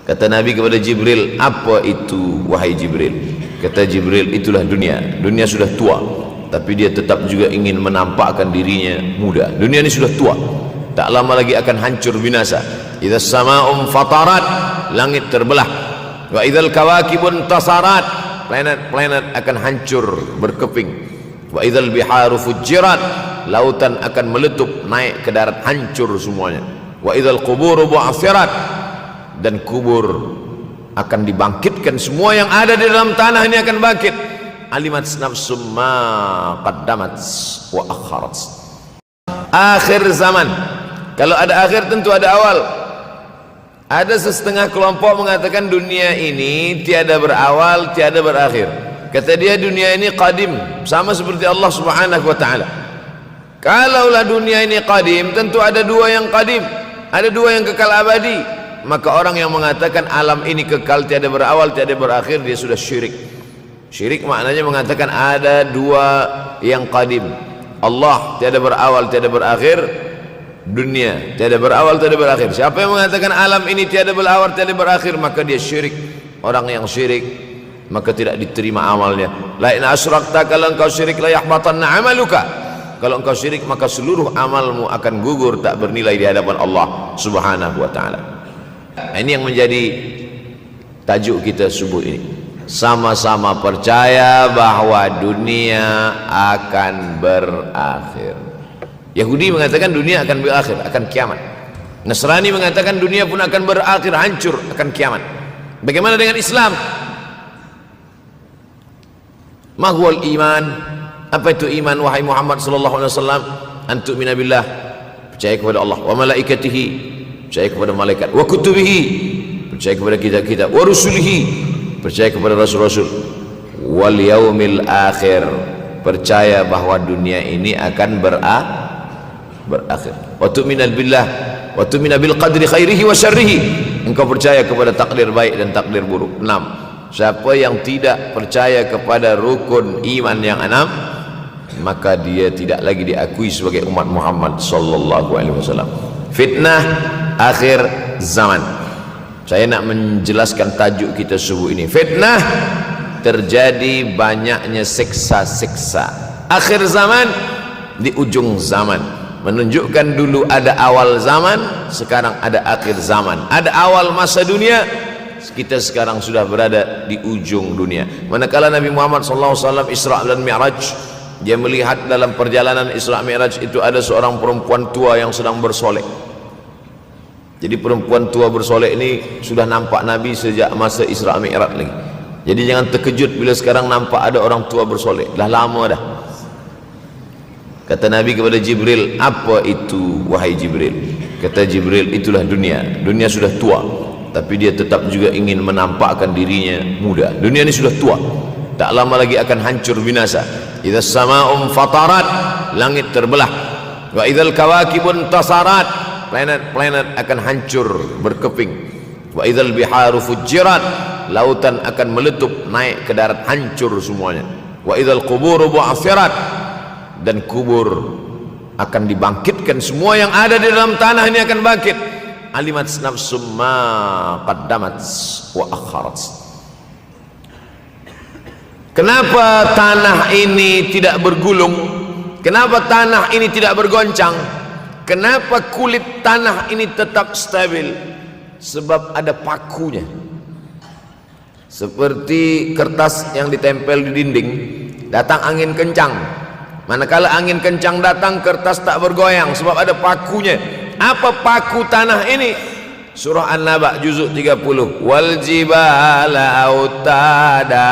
Kata Nabi kepada Jibril, apa itu wahai Jibril? Kata Jibril, itulah dunia. Dunia sudah tua, tapi dia tetap juga ingin menampakkan dirinya muda. Dunia ini sudah tua, tak lama lagi akan hancur binasa. Idza sama'um fatarat, langit terbelah. Wa idzal kawakibun tasarat, planet-planet akan hancur berkeping. Wa idzal biharu fujirat, lautan akan meletup naik ke darat, hancur semuanya. Wa idzal quburu bu'athirat, dan kubur akan dibangkitkan. Semua yang ada di dalam tanah ini akan bangkit. Alimat nafsum ma qaddamat wa akharat. Akhir zaman. Kalau ada akhir tentu ada awal. Ada setengah kelompok mengatakan dunia ini tiada berawal, tiada berakhir. Kata dia, dunia ini qadim, sama seperti Allah Subhanahu wa taala. Kalaulah dunia ini qadim, tentu ada dua yang qadim, ada dua yang kekal abadi. Maka orang yang mengatakan alam ini kekal, tiada berawal, tiada berakhir, dia sudah syirik. Syirik maknanya mengatakan ada dua yang qadim. Allah tiada berawal, tiada berakhir, dunia tiada berawal, tiada berakhir. Siapa yang mengatakan alam ini tiada berawal, tiada berakhir, maka dia syirik. Orang yang syirik maka tidak diterima amalnya. La in asyrakta, kalau engkau syirik, la yahbatanna amaluka. Kalau engkau syirik maka seluruh amalmu akan gugur, tak bernilai di hadapan Allah Subhanahu wa taala. Ini yang menjadi tajuk kita subuh ini. Sama-sama percaya bahwa dunia akan berakhir. Yahudi mengatakan dunia akan berakhir, akan kiamat. Nasrani mengatakan dunia pun akan berakhir, hancur, akan kiamat. Bagaimana dengan Islam? Ma huwal iman? Apa itu iman wahai Muhammad sallallahu alaihi wasallam? Antu'mina billah, percaya kepada Allah, wa malaikatihi, percaya kepada malaikat, wa kutubihi, percaya kepada kitab-kitab, wa rusulihi, percaya kepada rasul-rasul, wal yaumil akhir, percaya bahwa dunia ini akan berakhir. Wa tu'mina billah wa tu'mina bil qadri khairihi wa syarrihi, engkau percaya kepada takdir baik dan takdir buruk. 6. Siapa yang tidak percaya kepada rukun iman yang 6, maka dia tidak lagi diakui sebagai umat Muhammad sallallahu alaihi wasallam. Fitnah akhir zaman. Saya nak menjelaskan tajuk kita subuh ini. Fitnah, terjadi banyaknya siksa-siksa. Akhir zaman, di ujung zaman. Menunjukkan dulu ada awal zaman, sekarang ada akhir zaman. Ada awal masa dunia, kita sekarang sudah berada di ujung dunia. Manakala Nabi Muhammad SAW Isra dan Mi'raj, dia melihat dalam perjalanan Isra Mi'raj itu ada seorang perempuan tua yang sedang bersolek. Jadi perempuan tua bersolek ini sudah nampak Nabi sejak masa Isra Mi'raj lagi. Jadi jangan terkejut bila sekarang nampak ada orang tua bersolek. Dah lama dah. Kata Nabi kepada Jibril, apa itu wahai Jibril? Kata Jibril, itulah dunia. Dunia sudah tua, tapi dia tetap juga ingin menampakkan dirinya muda. Dunia ini sudah tua, tak lama lagi akan hancur binasa. Idza sama'um fatarat, langit terbelah. Wa idzal kawakibun tasarat, planet-planet akan hancur berkeping. Wa idzal biharu fujirat, lautan akan meletup naik ke darat, hancur semuanya. Wa idzal quburu bu'athirat, dan kubur akan dibangkitkan. Semua yang ada di dalam tanah ini akan bangkit. Alimat nafsum ma qaddamat wa akharat. Kenapa tanah ini tidak bergulung? Kenapa tanah ini tidak bergoncang? Kenapa kulit tanah ini tetap stabil? Sebab ada pakunya. Seperti kertas yang ditempel di dinding, datang angin kencang, manakala angin kencang datang, kertas tak bergoyang sebab ada pakunya. Apa paku tanah ini? Surah An-Naba juzuk 30. Wal jibala autada,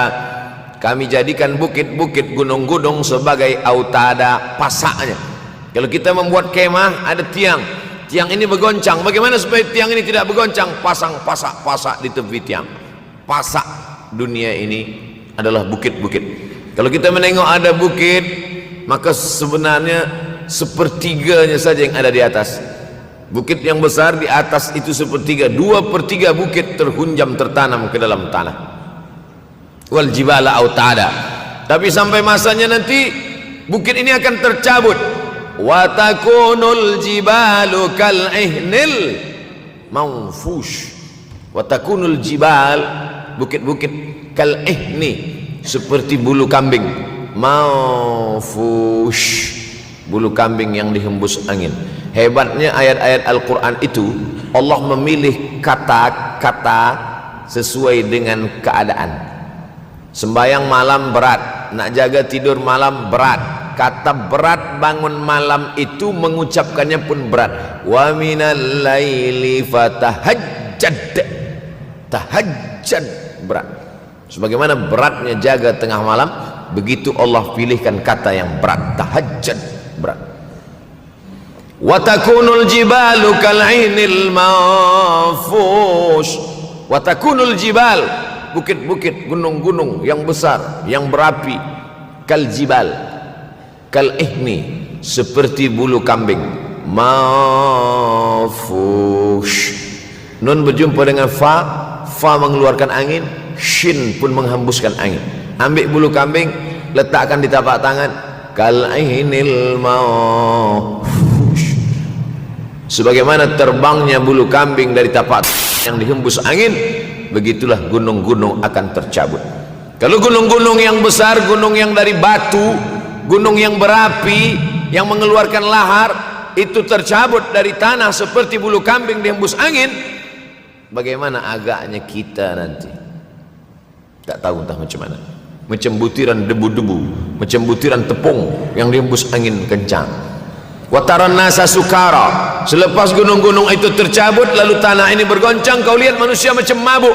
kami jadikan bukit-bukit, gunung-gunung sebagai autada, pasaknya. Kalau kita membuat kemah, ada tiang, tiang ini bergoncang. Bagaimana supaya tiang ini tidak bergoncang? Pasang pasak-pasak di tepi tiang. Pasak dunia ini adalah bukit-bukit. Kalau kita menengok ada bukit, maka sebenarnya sepertiganya saja yang ada di atas. Bukit yang besar di atas itu sepertiga, 2/3 bukit terhunjam, tertanam ke dalam tanah. Wal jibala autada. Tapi sampai masanya nanti bukit ini akan tercabut. Wa takunul jibalu kal ihnil manfush. Wa takunul jibal, bukit-bukit, kal ihni, seperti bulu kambing, manfush, bulu kambing yang dihembus angin. Hebatnya ayat-ayat Al-Quran itu, Allah memilih kata-kata sesuai dengan keadaan. Sembayang malam berat, nak jaga tidur malam berat. Kata berat bangun malam itu mengucapkannya pun berat. Wa minal laili fatahajjad, tahajjad berat. Sebagaimana beratnya jaga tengah malam, begitu Allah pilihkan kata yang berat, tahajjud berat. Wa takunul jibalu kal'inil manfush. Wa takunul jibal, bukit-bukit, gunung-gunung yang besar, yang berapi, kal jibal, kal ihni, seperti bulu kambing, manfush. Nun berjumpa dengan fa, fa mengeluarkan angin, shin pun menghembuskan angin. Ambil bulu kambing, letakkan di tapak tangan, kal'inil manfush. Sebagaimana terbangnya bulu kambing dari tapak yang dihembus angin, begitulah gunung-gunung akan tercabut. Kalau gunung-gunung yang besar, gunung yang dari batu, gunung yang berapi, yang mengeluarkan lahar, itu tercabut dari tanah seperti bulu kambing dihembus angin, bagaimana agaknya kita nanti? Tak tahu entah macam mana. Macam butiran debu-debu, macam butiran tepung yang dihembus angin kencang. Wataran nasa sukara, selepas gunung-gunung itu tercabut lalu tanah ini bergoncang, kau lihat manusia macam mabuk.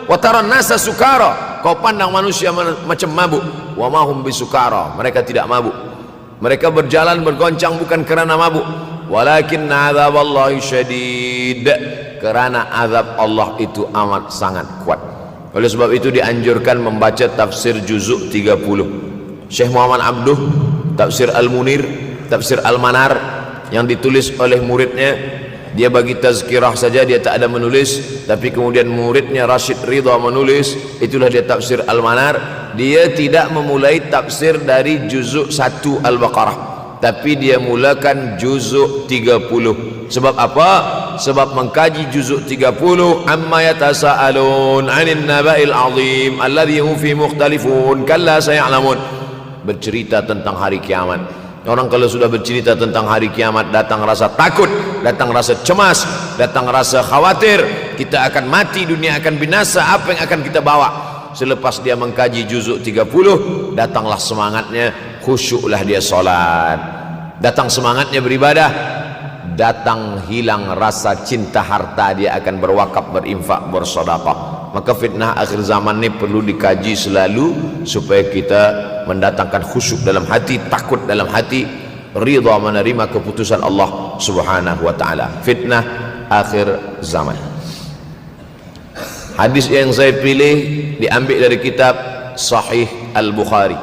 Wataran nasa sukara, kau pandang manusia macam mabuk. Wa mahum bisukara, mereka tidak mabuk. Mereka berjalan bergoncang bukan kerana mabuk, walakin azaballahi syadid, kerana azab Allah itu amat sangat kuat. Oleh sebab itu dianjurkan membaca tafsir juzuk 30. Syekh Muhammad Abduh, tafsir Al-Munir, tafsir Al-Manar yang ditulis oleh muridnya, dia bagi tazkirah saja, dia tak ada menulis, tapi kemudian muridnya Rashid Ridha menulis, itulah dia tafsir Al-Manar. Dia tidak memulai tafsir dari juzuk 1 Al-Baqarah, tapi dia mulakan juzuk 30. Sebab apa? Sebab mengkaji juzuk 30, amma yatasaalun 'anil naba'il 'azim alladhi hum fi mukhtalifun kalla saya'lamun, bercerita tentang hari kiamat. Orang kalau sudah bercerita tentang hari kiamat, datang rasa takut, datang rasa cemas, datang rasa khawatir, kita akan mati, dunia akan binasa, apa yang akan kita bawa? Selepas dia mengkaji juzuk 30, datanglah semangatnya, khusyuklah dia solat, datang semangatnya beribadah, datang hilang rasa cinta harta, dia akan berwakaf, berinfak, bersedekah. Maka fitnah akhir zaman ini perlu dikaji selalu supaya kita mendatangkan khusyuk dalam hati, takut dalam hati, ridha menerima keputusan Allah Subhanahu wa taala. Fitnah akhir zaman. Hadis yang saya pilih diambil dari kitab Sahih Al-Bukhari.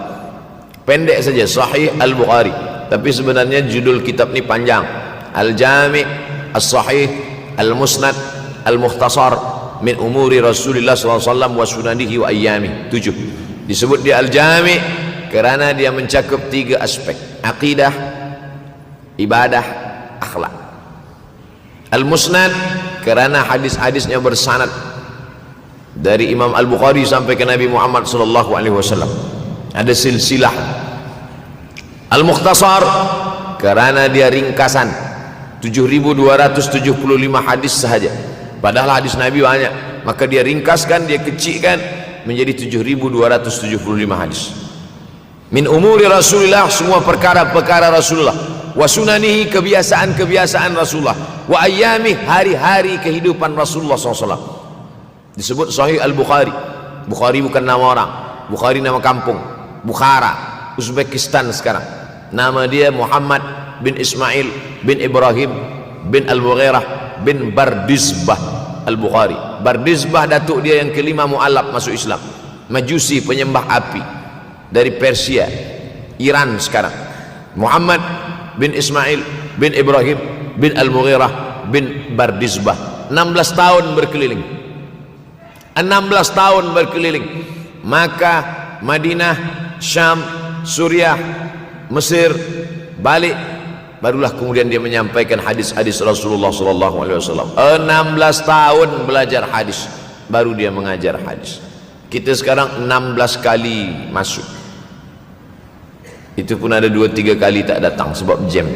Pendek saja, Sahih Al-Bukhari, tapi sebenarnya judul kitab ini panjang. Al-Jami' As-Sahih Al-Musnad Al-Mukhtasar min umuri Rasulullah SAW wa sunanihi wa ayyami. 7. Disebut dia Al-Jami' kerana dia mencakup 3 aspek: akidah, ibadah, akhlak. Al-Musnad kerana hadis-hadisnya bersanad dari Imam Al-Bukhari sampai ke Nabi Muhammad SAW, ada silsilah. Al-Mukhtasar kerana dia ringkasan, 7.275 hadis sahaja, padahal hadis Nabi banyak, maka dia ringkaskan, dia kecilkan menjadi 7.275 hadis. Min umuri Rasulullah, semua perkara-perkara Rasulullah, wa sunanihi, kebiasaan-kebiasaan Rasulullah, wa ayyami, hari-hari kehidupan Rasulullah SAW. Disebut Sahih Al-Bukhari. Bukhari bukan nama orang, Bukhari nama kampung, Bukhara, Uzbekistan sekarang. Nama dia Muhammad bin Ismail bin Ibrahim bin Al-Mughirah bin Bardizbah Al-Bukhari. Bardizbah datuk dia yang kelima mu'alaf masuk Islam, Majusi, penyembah api, dari Persia, Iran sekarang. Muhammad bin Ismail bin Ibrahim bin Al-Mughirah bin Bardizbah. 16 tahun berkeliling, 16 tahun berkeliling Makkah, Madinah, Syam, Suriah, Mesir, balik, barulah kemudian dia menyampaikan hadis-hadis Rasulullah SAW. 16 tahun belajar hadis, baru dia mengajar hadis. Kita sekarang 16 kali masuk, itu pun ada 2-3 kali tak datang sebab jam.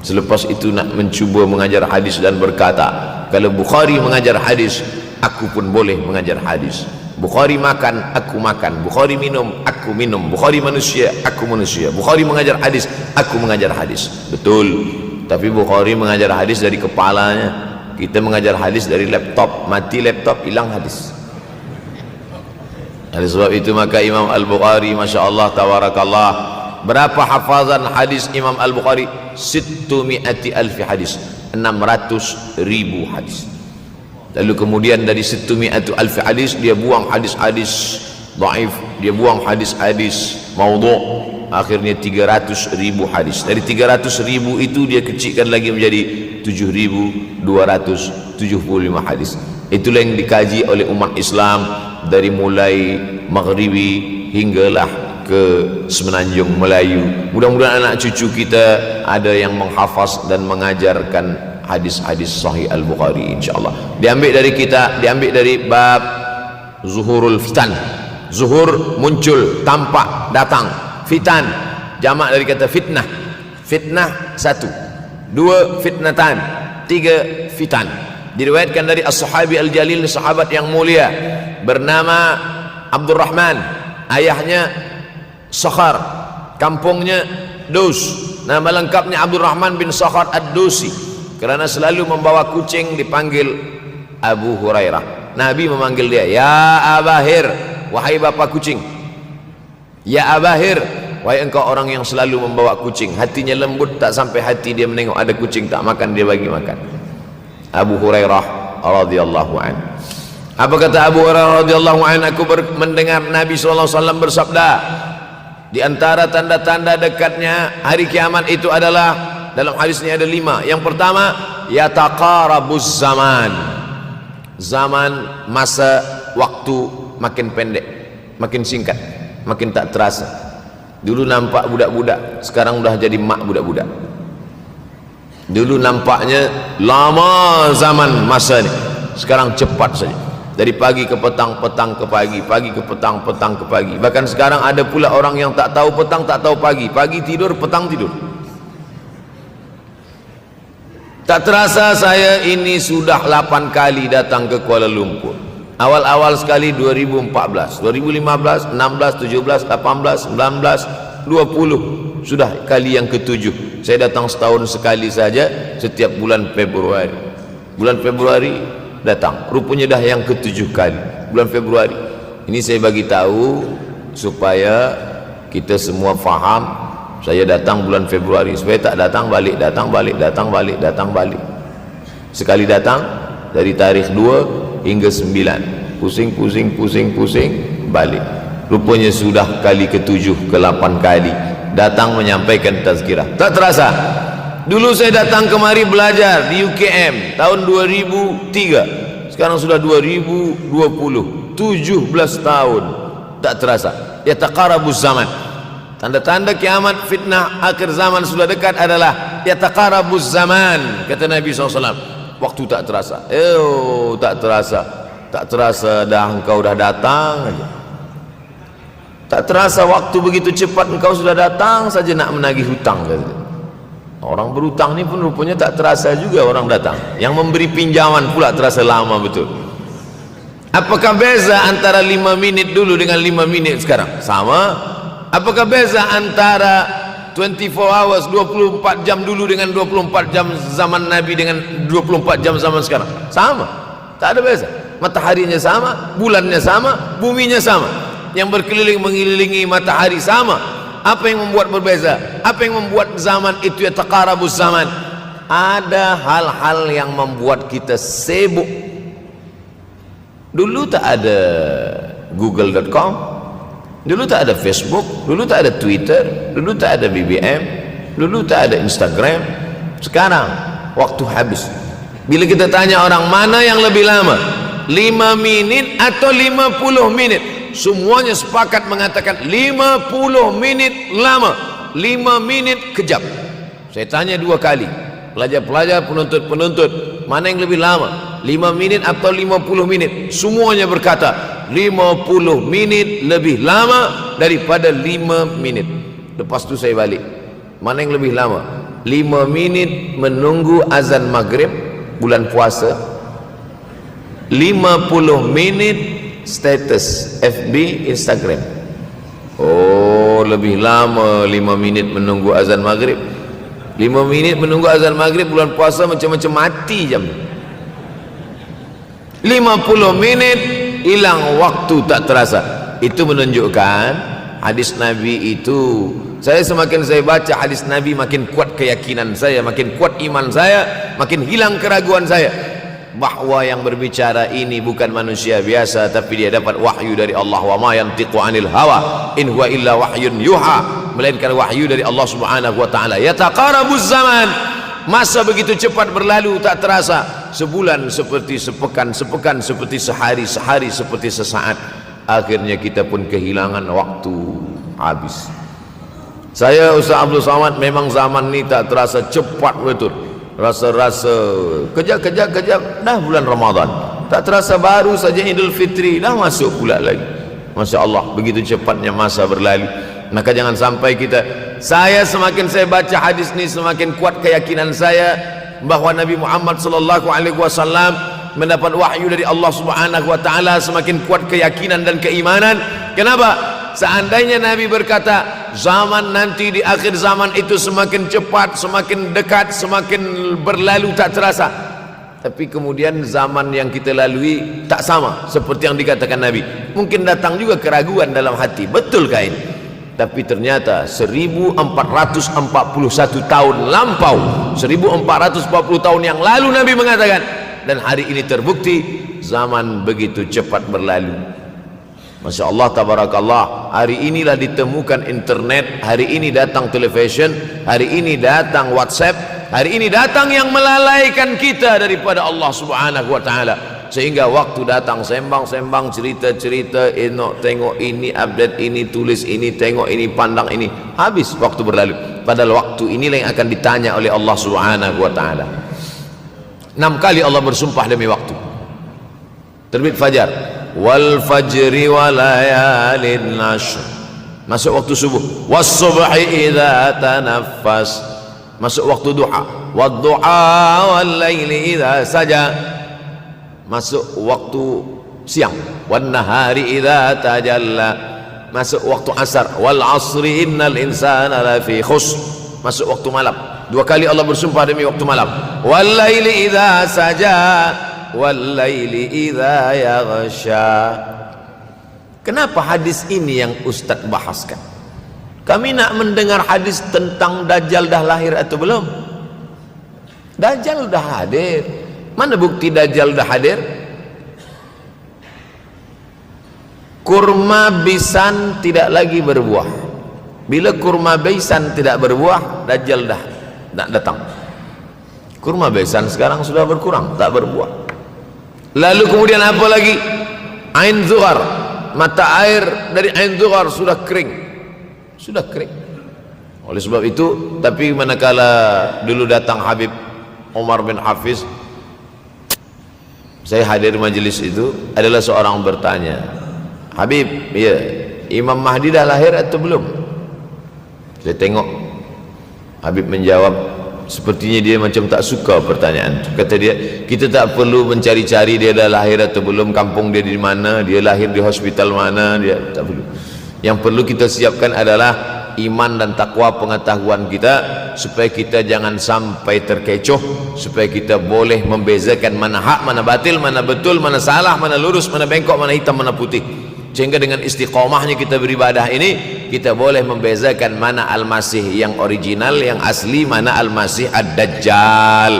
Selepas itu nak mencuba mengajar hadis dan berkata, kalau Bukhari mengajar hadis, aku pun boleh mengajar hadis. Bukhari makan, aku makan. Bukhari minum, aku minum. Bukhari manusia, aku manusia. Bukhari mengajar hadis, aku mengajar hadis. Betul, tapi Bukhari mengajar hadis dari kepalanya, kita mengajar hadis dari laptop. Mati laptop, hilang hadis. Oleh sebab itu maka Imam Al-Bukhari, Masya Allah, Tabarakallah, berapa hafazan hadis Imam Al-Bukhari? 600,000 hadis, 600,000 hadis. Lalu kemudian dari 600,000 hadis dia buang hadis-hadis dhaif, dia buang hadis-hadis maudhu', akhirnya 300,000 hadis. Dari 300,000 itu dia kecilkan lagi menjadi 7,275 hadis. Itulah yang dikaji oleh umat Islam dari mulai Maghribi hinggalah ke Semenanjung Melayu. Mudah-mudahan anak cucu kita ada yang menghafaz dan mengajarkan hadis-hadis Sahih Al-Bukhari, insyaAllah. Diambil dari kita, diambil dari bab zuhurul fitan. Zuhur, muncul, tampak, datang. Fitan, jamak dari kata fitnah. Fitnah 1, 2 fitnatan, 3 fitan. Diriwayatkan dari as-sahabi al-jalil, sahabat yang mulia bernama Abdurrahman, ayahnya Sakhar, kampungnya Dus. Nama lengkapnya Abdurrahman bin Sakhar ad-Dusi. Kerana selalu membawa kucing dipanggil Abu Hurairah. Nabi memanggil dia, ya Abahir, wahai bapa kucing. Ya Abahir, wahai engkau orang yang selalu membawa kucing. Hatinya lembut, tak sampai hati dia menengok ada kucing tak makan, dia bagi makan. Abu Hurairah radhiyallahu anhu. Apa kata Abu Hurairah radhiyallahu anhu? Aku mendengar Nabi SAW bersabda, di antara tanda-tanda dekatnya hari kiamat itu adalah, dalam hadis ini ada 5. Yang pertama, yataqarabuz zaman. Zaman, masa, waktu makin pendek, makin singkat, makin tak terasa. Dulu nampak budak-budak, sekarang udah jadi mak budak-budak. Dulu nampaknya lama zaman masa ni, sekarang cepat saja. Dari pagi ke petang, petang ke pagi, pagi ke petang, petang ke pagi. Bahkan sekarang ada pula orang yang tak tahu petang, tak tahu pagi. Pagi tidur, petang tidur. Tak terasa saya ini sudah 8 kali datang ke Kuala Lumpur. Awal-awal sekali 2014, 2015, 16, 17, 18, 19, 20. Sudah kali yang ke-7. Saya datang setahun sekali saja, setiap bulan Februari. Bulan Februari datang, rupanya dah yang ke-7 kali bulan Februari. Ini saya bagi tahu supaya kita semua faham. Saya datang bulan Februari, supaya tak datang balik, datang balik, datang balik, datang balik. Sekali datang dari tarikh 2 hingga 9, pusing, pusing, pusing, pusing, balik. Rupanya sudah kali ke-7, ke-8 kali datang menyampaikan tazkirah. Tak terasa. Dulu saya datang kemari belajar di UKM tahun 2003. Sekarang sudah 2020, 17 tahun. Tak terasa. Yataqarabuz zaman. Tanda-tanda kiamat, fitnah akhir zaman sudah dekat adalah yataqarabuz zaman, kata Nabi SAW. Waktu tak terasa. Tak terasa. Tak terasa dah engkau dah datang aja. Tak terasa waktu begitu cepat, engkau sudah datang saja nak menagih hutang. Orang berhutang ni pun rupanya tak terasa juga orang datang. Yang memberi pinjaman pula terasa lama betul. Apakah beza antara 5 minit dulu dengan 5 minit sekarang? Sama. Apakah beza antara 24 hours, 24 jam dulu dengan 24 jam zaman Nabi dengan 24 jam zaman sekarang? Sama. Tak ada beza. Mataharinya sama, bulannya sama, buminya sama. Yang berkeliling mengelilingi matahari sama. Apa yang membuat berbeza? Apa yang membuat zaman itu yataqarabuz zaman? Ada hal-hal yang membuat kita sibuk. Dulu tak ada google.com, dulu tak ada Facebook, dulu tak ada Twitter, dulu tak ada BBM, dulu tak ada Instagram. Sekarang waktu habis. Bila kita tanya orang mana yang lebih lama, 5 minit atau 50 minit, semuanya sepakat mengatakan 50 minit lama, 5 minit kejap. Saya tanya 2 kali, pelajar-pelajar, penuntut-penuntut, mana yang lebih lama, 5 minit atau 50 menit? Semuanya berkata 50 menit lebih lama daripada 5 menit. Lepas tu saya balik, mana yang lebih lama? 5 menit menunggu azan maghrib bulan puasa, 50 menit status FB, Instagram. Oh, lebih lama 5 minit menunggu azan maghrib. 5 minit menunggu azan maghrib bulan puasa macam-macam mati jam. 50 menit hilang waktu tak terasa. Itu menunjukkan hadis Nabi itu, saya semakin saya baca hadis Nabi makin kuat keyakinan saya, makin kuat iman saya, makin hilang keraguan saya bahwa yang berbicara ini bukan manusia biasa, tapi dia dapat wahyu dari Allah. Wa ma yantiqu anil hawa in huwa illa wahyun yuha, melainkan wahyu dari Allah Subhanahu wa taala. Yataqarabuz zaman, masa begitu cepat berlalu tak terasa. Sebulan seperti sepekan, sepekan seperti sehari, sehari seperti sesaat. Akhirnya kita pun kehilangan waktu, habis. Saya Ustaz Abdul Samad, memang zaman ni tak terasa cepat betul. Rasa-rasa kejap-kejap dah bulan Ramadan, tak terasa baru saja Idul Fitri dah masuk pula lagi. Masya Allah, begitu cepatnya masa berlalu. Maka jangan sampai kita, saya semakin saya baca hadis ni semakin kuat keyakinan saya bahwa Nabi Muhammad sallallahu alaihi wasallam mendapat wahyu dari Allah Subhanahu wa taala, semakin kuat keyakinan dan keimanan. Kenapa? Seandainya Nabi berkata zaman nanti di akhir zaman itu semakin cepat, semakin dekat, semakin berlalu tak terasa, tapi kemudian zaman yang kita lalui tak sama seperti yang dikatakan Nabi, mungkin datang juga keraguan dalam hati, betulkah ini? Tapi ternyata 1441 tahun lampau, 1440 tahun yang lalu Nabi mengatakan, dan hari ini terbukti zaman begitu cepat berlalu. Masya Allah, tabarakallah. Hari inilah ditemukan internet, hari ini datang television, hari ini datang WhatsApp, hari ini datang yang melalaikan kita daripada Allah Subhanahu wa taala, sehingga waktu datang sembang-sembang, cerita-cerita, tengok ini, update ini, tulis ini, tengok ini, pandang ini, habis waktu berlalu. Padahal waktu inilah yang akan ditanya oleh Allah Subhanahu wa taala. 6 kali Allah bersumpah demi waktu. Terbit fajar, wal fajri wa layalin nashr, masuk waktu subuh. Was subhi idza tanaffas, masuk waktu duha. Wad duha wal laili idza saja, masuk waktu siang. Wan nahari idza tajalla, masuk waktu asar. Wal asri innal insana lafi khusr, masuk waktu malam. 2 kali Allah bersumpah demi waktu malam. Wal laili idza saja wal laili idza yaghsha. Kenapa hadis ini yang Ustaz bahaskan? Kami nak mendengar hadis tentang Dajjal dah lahir atau belum? Dajjal dah hadir. Mana bukti Dajjal dah hadir? Kurma bisan tidak lagi berbuah. Bila kurma bisan tidak berbuah, Dajjal dah nak datang. Kurma bisan sekarang sudah berkurang, tak berbuah. Lalu kemudian apa lagi? Ain Zuhar, mata air dari Ain Zuhar sudah kering, sudah kering. Oleh sebab itu, tapi manakala dulu datang Habib Umar bin Hafiz, saya hadir majelis itu, adalah seorang bertanya, Habib, ya, Imam Mahdi dah lahir atau belum? Saya tengok Habib menjawab, sepertinya dia macam tak suka pertanyaan. Kata dia, kita tak perlu mencari-cari dia dah lahir atau belum, kampung dia di mana, dia lahir di hospital mana, dia tak perlu. Yang perlu kita siapkan adalah iman dan takwa, pengetahuan kita, supaya kita jangan sampai terkecoh, supaya kita boleh membezakan mana hak, mana batil, mana betul, mana salah, mana lurus, mana bengkok, mana hitam, mana putih. Sehingga dengan istiqomahnya kita beribadah ini, kita boleh membezakan mana Al-Masih yang original, yang asli, mana Al-Masih Ad-Dajjal.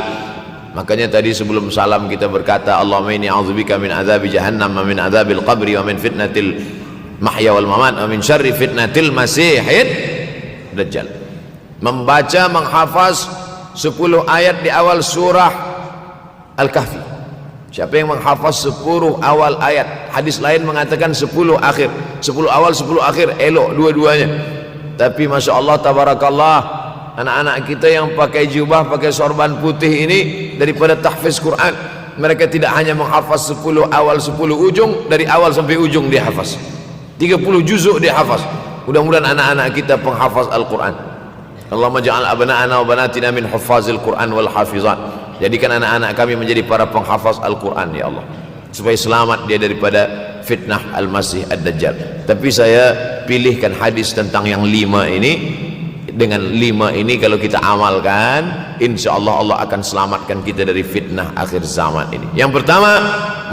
Makanya tadi sebelum salam kita berkata, Allahumma inni a'udzubika min azabi jahannam wa min azabil qabri wa min fitnatil mahya wal mamat wa min syarri fitnatil masihid Dajjal. Membaca, menghafaz 10 ayat di awal surah Al-Kahfi. Siapa yang menghafaz 10 awal ayat, hadis lain mengatakan 10 akhir, 10 awal 10 akhir, elok dua-duanya. Tapi Masya Allah, tabarakallah, anak-anak kita yang pakai jubah, pakai sorban putih ini daripada tahfiz Quran. Mereka tidak hanya menghafaz 10 awal 10 ujung, dari awal sampai ujung dia hafaz 30 juzuk dia hafaz. Mudah-mudahan anak-anak kita penghafaz Al-Quran. Allahumma ja'al abna'ana wa banatina min huffazil Quran wal hafizat. Jadikan anak-anak kami menjadi para penghafaz Al-Quran ya Allah, supaya selamat dia daripada fitnah Al-Masih Ad-Dajjal. Tapi saya pilihkan hadis tentang yang 5 ini. Dengan 5 ini kalau kita amalkan, insya Allah Allah akan selamatkan kita dari fitnah akhir zaman ini. Yang pertama,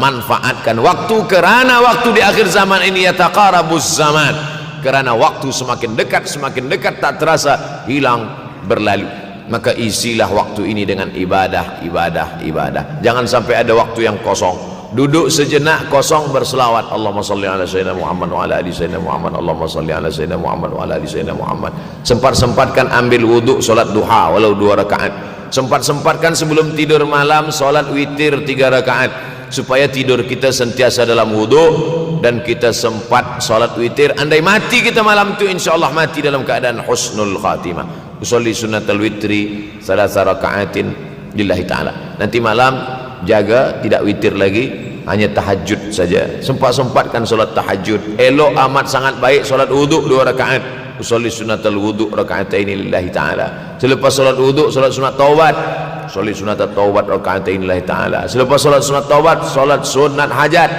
manfaatkan waktu, kerana waktu di akhir zaman ini yataqarabuz zaman, kerana waktu semakin dekat tak terasa hilang berlalu. Maka isilah waktu ini dengan ibadah. Jangan sampai ada waktu yang kosong. Duduk sejenak kosong berselawat, Allahumma salli ala sayyidina Muhammad wa ala ali sayyidina Muhammad, Allahumma salli ala sayyidina Muhammad wa ala ali sayyidina Muhammad. Sempat-sempatkan ambil wuduk solat duha walau 2 rakaat. Sempat-sempatkan sebelum tidur malam solat witir 3 rakaat, supaya tidur kita sentiasa dalam wuduk dan kita sempat solat witir. Andai mati kita malam itu, insyaallah mati dalam keadaan husnul khatimah. Usolli sunnatal witri 3 rakaatin lillahi ta'ala. Nanti malam jaga tidak witir lagi, hanya tahajud saja. Sempat-sempatkan solat tahajud. Elok amat sangat baik solat wuduk 2 rakaat. Usolli sunnatal wuduk raka'ataini lillahi ta'ala. Selepas solat wuduk solat sunat taubat. Usolli sunatat taubat raka'ataini lillahi ta'ala. Selepas solat sunat taubat solat sunat hajat.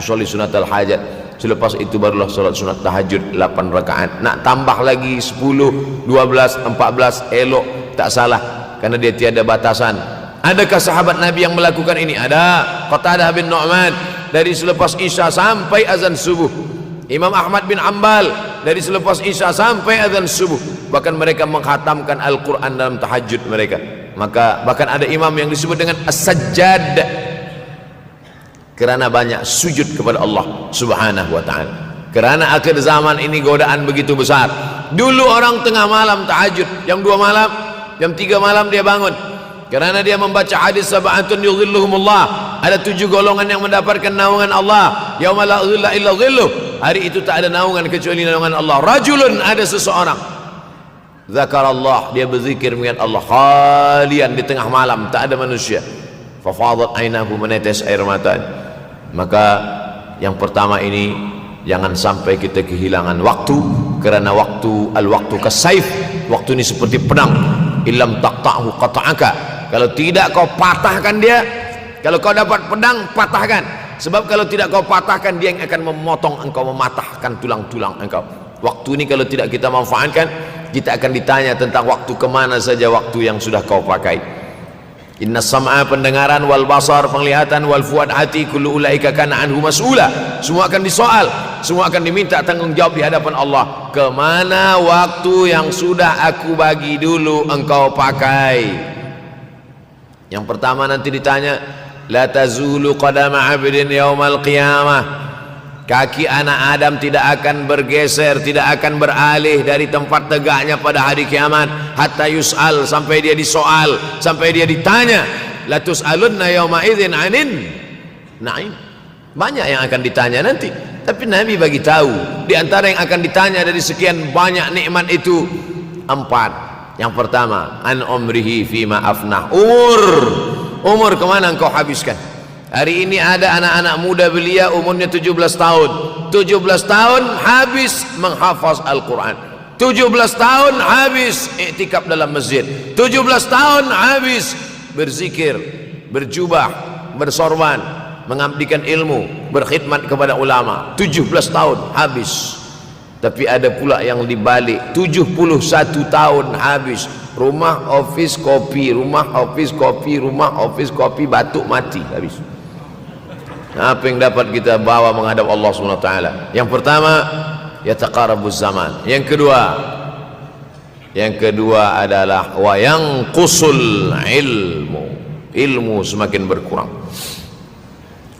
Usolli sunatal hajat. Selepas itu barulah solat sunat tahajud 8 rakaat. Nak tambah lagi 10, 12, 14 elok, tak salah, karena dia tiada batasan. Adakah sahabat Nabi yang melakukan ini? Ada. Qatadah bin Nu'man dari selepas Isya sampai azan subuh. Imam Ahmad bin Ambal dari selepas Isya sampai azan subuh. Bahkan mereka menghatamkan Al-Quran dalam tahajud mereka. Maka bahkan ada imam yang disebut dengan As-Sajjad, kerana banyak sujud kepada Allah Subhanahu wa ta'ala. Kerana akhir zaman ini godaan begitu besar. Dulu orang tengah malam tahajud, jam 2 malam, jam 3 malam dia bangun, kerana dia membaca hadis sab'atun yudhilluhumullah. Ada 7 golongan yang mendapatkan naungan Allah. Yauma la dhilla illa dhilluh. Hari itu tak ada naungan kecuali naungan Allah. Rajulun, ada seseorang, zakarallah, dia berzikir mengingat Allah, khalian, di tengah malam tak ada manusia. Fafadat ainahu, menetes air mata. Maka yang pertama ini, jangan sampai kita kehilangan waktu, kerana waktu, al-waktu kasaif, waktu ini seperti pedang. Illam taqta'hu qata'aka. Kalau tidak kau patahkan dia, kalau kau dapat pedang, patahkan. Sebab kalau tidak kau patahkan, dia yang akan memotong engkau, mematahkan tulang-tulang engkau. Waktu ini kalau tidak kita manfaatkan, kita akan ditanya tentang waktu, kemana saja waktu yang sudah kau pakai. Inna sam'a, pendengaran, wal basar, penglihatan, wal fuad, hati, kullu ulaika kana anhu mas'ula. Semua akan disoal, semua akan diminta tanggungjawab di hadapan Allah. Kemana waktu yang sudah aku bagi dulu engkau pakai? Yang pertama nanti ditanya, la tazulu qadama 'abdin yaumal qiyamah. Kaki anak Adam tidak akan bergeser, tidak akan beralih dari tempat tegaknya pada hari kiamat, hatta yus'al, sampai dia disoal, sampai dia ditanya. La tus'alunna yauma idzin 'anin na'im. Banyak yang akan ditanya nanti, tapi Nabi bagi tahu di antara yang akan ditanya dari sekian banyak nikmat itu 4. Yang pertama, an umrihi fima afnah. Umur kemana engkau habiskan? Hari ini ada anak-anak muda belia umurnya 17 tahun. 17 tahun habis menghafaz Al-Quran. 17 tahun habis iktikaf dalam masjid. 17 tahun habis berzikir, berjubah, bersorban, mengabdikan ilmu, berkhidmat kepada ulama. 17 tahun habis. Tapi ada pula yang dibalik, 71 tahun habis. Rumah, office, kopi, rumah, office, kopi, rumah, office, kopi, batuk, mati, habis. Apa yang dapat kita bawa menghadap Allah SWT? Yang pertama, yataqarabuz zaman. Yang kedua adalah wa yanqusul ilmu. Ilmu semakin berkurang.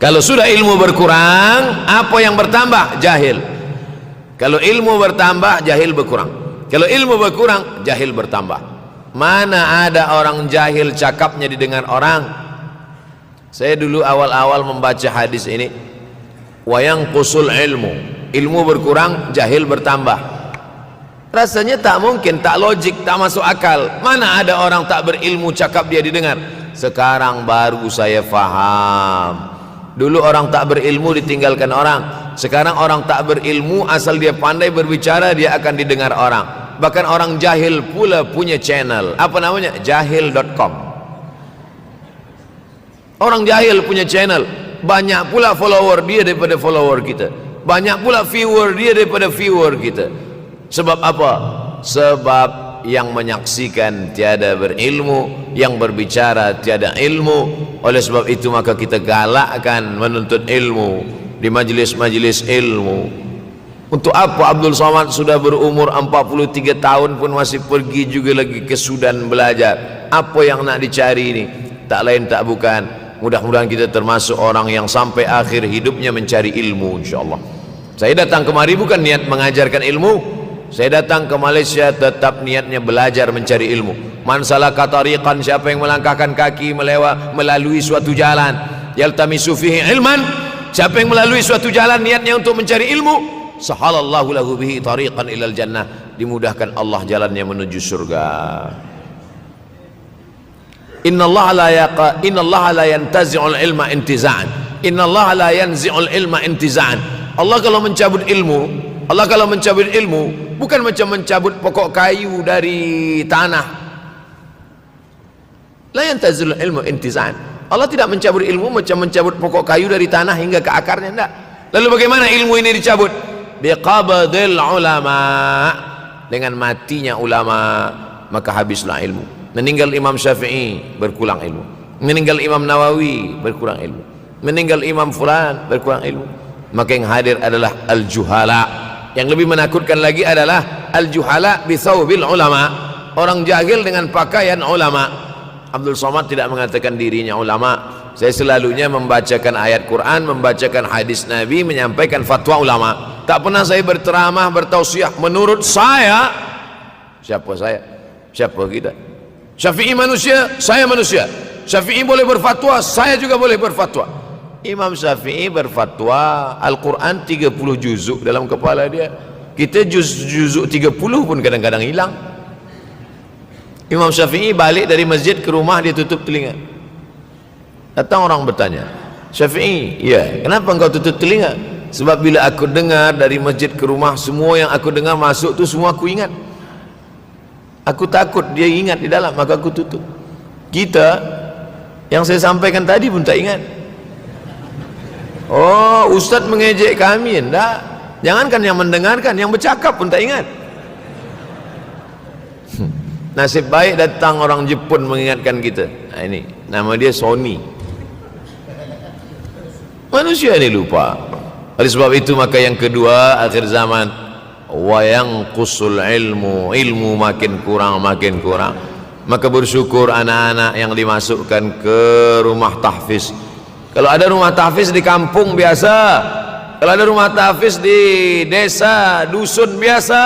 Kalau sudah ilmu berkurang, apa yang bertambah? Jahil. Kalau ilmu bertambah, jahil berkurang. Kalau ilmu berkurang, jahil bertambah. Mana ada orang jahil cakapnya didengar orang? Saya dulu awal-awal membaca hadis ini, wa yanqusul ilmu. Ilmu berkurang, jahil bertambah. Rasanya tak mungkin, tak logik, tak masuk akal. Mana ada orang tak berilmu cakap dia didengar. Sekarang baru saya faham. Dulu orang tak berilmu ditinggalkan orang. Sekarang orang tak berilmu asal dia pandai berbicara, dia akan didengar orang. Bahkan orang jahil pula punya channel. Apa namanya? Jahil.com. Orang jahil punya channel. Banyak pula follower dia daripada follower kita. Banyak pula viewer dia daripada viewer kita. Sebab apa? Sebab yang menyaksikan tiada berilmu, yang berbicara tiada ilmu. Oleh sebab itu maka kita galakkan menuntut ilmu di majlis-majlis ilmu. Untuk apa Abdul Somad sudah berumur 43 tahun pun masih pergi juga lagi ke Sudan belajar? Apa yang nak dicari ini? Tak lain tak bukan, mudah-mudahan kita termasuk orang yang sampai akhir hidupnya mencari ilmu, insyaAllah. Saya datang kemari bukan niat mengajarkan ilmu. Saya datang ke Malaysia tetap niatnya belajar mencari ilmu. Man salaka tariqan, siapa yang melangkahkan kaki melalui suatu jalan, yaltamisu fihi ilman, siapa yang melalui suatu jalan niatnya untuk mencari ilmu, sahalallahu lahu bihi tariqan ilal jannah, dimudahkan Allah jalannya menuju surga. Innallaha la yantazi'ul ilma intiza'an. Innallaha la yanzi'ul ilma intiza'an. Allah kalau mencabut ilmu, bukan macam mencabut pokok kayu dari tanah. La yantazilul ilmu intiza'an. Allah tidak mencabut ilmu macam mencabut pokok kayu dari tanah hingga ke akarnya, tidak. Lalu bagaimana ilmu ini dicabut? Biqabdil ulama, dengan matinya ulama maka habislah ilmu. Meninggal Imam Syafi'i berkurang ilmu, meninggal Imam Nawawi berkurang ilmu, meninggal Imam Fulan berkurang ilmu. Maka yang hadir adalah al-juhala. Yang lebih menakutkan lagi adalah al-juhala bi thawbil ulama, orang jahil dengan pakaian ulama. Abdul Somad tidak mengatakan dirinya ulama. Saya selalunya membacakan ayat Quran, membacakan hadis Nabi, menyampaikan fatwa ulama. Tak pernah saya berteramah, bertausiah menurut saya. Siapa saya? Siapa kita? Syafi'i manusia, saya manusia. Syafi'i boleh berfatwa, saya juga boleh berfatwa. Imam Syafi'i berfatwa Al-Quran 30 juzuk dalam kepala dia. Kita juzuk 30 pun kadang-kadang hilang. Imam Syafi'i balik dari masjid ke rumah, dia tutup telinga. Datang orang bertanya, Syafi'i, ya, kenapa engkau tutup telinga? Sebab bila aku dengar dari masjid ke rumah, semua yang aku dengar masuk tu semua aku ingat. Aku takut dia ingat di dalam, maka aku tutup. Kita yang saya sampaikan tadi pun tak ingat. Oh, Ustaz mengejek kami, enggak. Jangankan yang mendengarkan, yang bercakap pun tak ingat. Nasib baik datang orang Jepun mengingatkan kita. Nah, ini nama dia Sony. Manusia ini lupa. Oleh sebab itu maka yang kedua, akhir zaman, wa yanqusul ilmu makin kurang. Maka bersyukur anak-anak yang dimasukkan ke rumah tahfiz. Kalau ada rumah tahfiz di kampung biasa, kalau ada rumah tahfiz di desa, dusun biasa,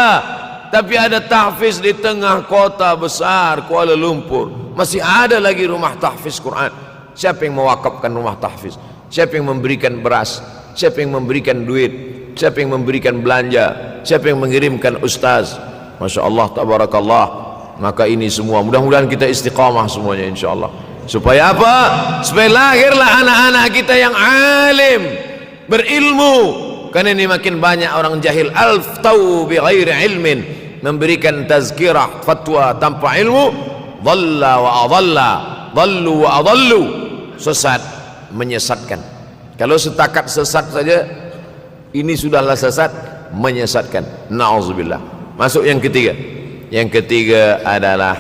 tapi ada tahfiz di tengah kota besar Kuala Lumpur, masih ada lagi rumah tahfiz Quran. Siapa yang mewakafkan rumah tahfiz? Siapa yang memberikan beras? Siapa yang memberikan duit? Siapa yang memberikan belanja? Siapa yang mengirimkan ustaz? Masya Allah, tabarakallah. Maka ini semua mudah-mudahan kita istiqamah semuanya, insya Allah. Supaya apa? Supaya lahirlah anak-anak kita yang alim, berilmu. Karena ini makin banyak orang jahil, al-ftau bi ghairi ilmin, memberikan tazkirah, fatwa tanpa ilmu. Dhalla wa adalla, dhallu wa adallu, sesat, menyesatkan. Kalau setakat sesat saja, ini sudahlah sesat, menyesatkan. Na'udzubillah. Masuk yang ketiga. Yang ketiga adalah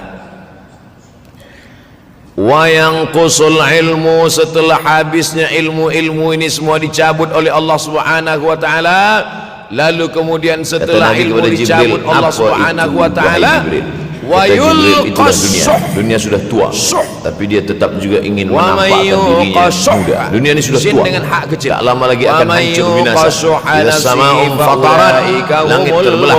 wa yanqusul ilmu, setelah habisnya ilmu ini semua dicabut oleh Allah Subhanahu wa taala. Lalu kemudian setelah ilmu dicabut Allah Subhanahu wa taala, wa yulqas, dunia sudah tua tapi dia tetap juga ingin menampakkan dirinya muda. Dunia ini sudah tua dengan hak kecil, tak lama lagi akan hancur binasa. Idza sama'un fatarat, langit terbelah.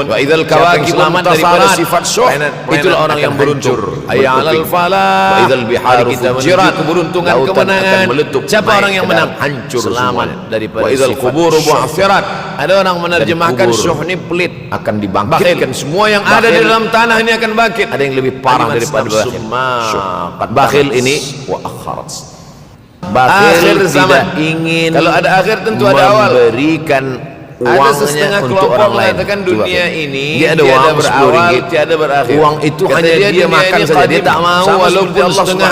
Wa idzal kawakib daripada sifat syuh, itulah orang yang beruntung. Ayyalal falah, wa idzal biharu fujirat, keberuntungan, kemenangan. Siapa orang yang menang? Hancur selamat daripada. Wa idzal quburu bu'athirat, Ada orang menerjemahkan syuh ini pelit, akan dibangkitkan. Semua yang ada di dalam tanah ini akan bangkit. Ada yang lebih parah daripada bakhil. Bakhil ini wa akharat. Bakhil tidak ingin, kalau ada akhir tentu ada awal, memberikan ada setengah kelompok mengatakan dunia ini tiada berawal, tiada berakhir. Uang itu hanya dia makan saja, dia tak mau walaupun setengah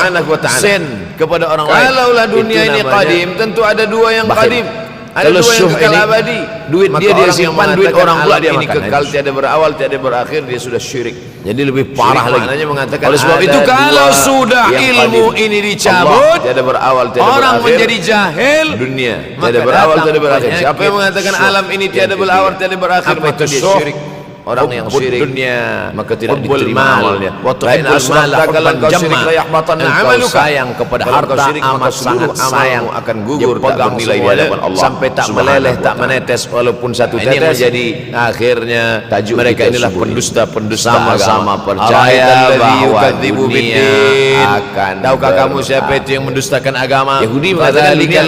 sen kepada orang lain. Kalaulah dunia ini qadim, tentu ada dua yang qadim, ada dua yang kekal abadi. Duit dia simpan, duit orang pula dia makan. Ini kekal, tiada berawal, tiada berakhir, dia sudah syirik. Jadi lebih parah lagi. Maknanya mengatakan, oleh sebab itu kalau sudah ilmu ini dicabut, tiada berawal, tiada berakhir, orang menjadi jahil, dunia tiada berawal, tiada berakhir. Siapa yang mengatakan alam ini tiada berawal, tiada berakhir, maka dia syirik. Orang yang syirik dunia, maka tidak diterima amalnya. Lain asma'la kalau kau syirik la yahbatanna amaluka, sayang kepada harta amat sangat sayang, akan gugur, tak bernilai di hadapan Allah, sampai tak meleleh, tak menetes walaupun satu tetes. Jadi akhirnya mereka inilah pendusta-pendusta, sama-sama percaya bahwa dunia akan. Tahukah kamu siapa itu yang mendustakan agama? Yahudi mengatakan dunia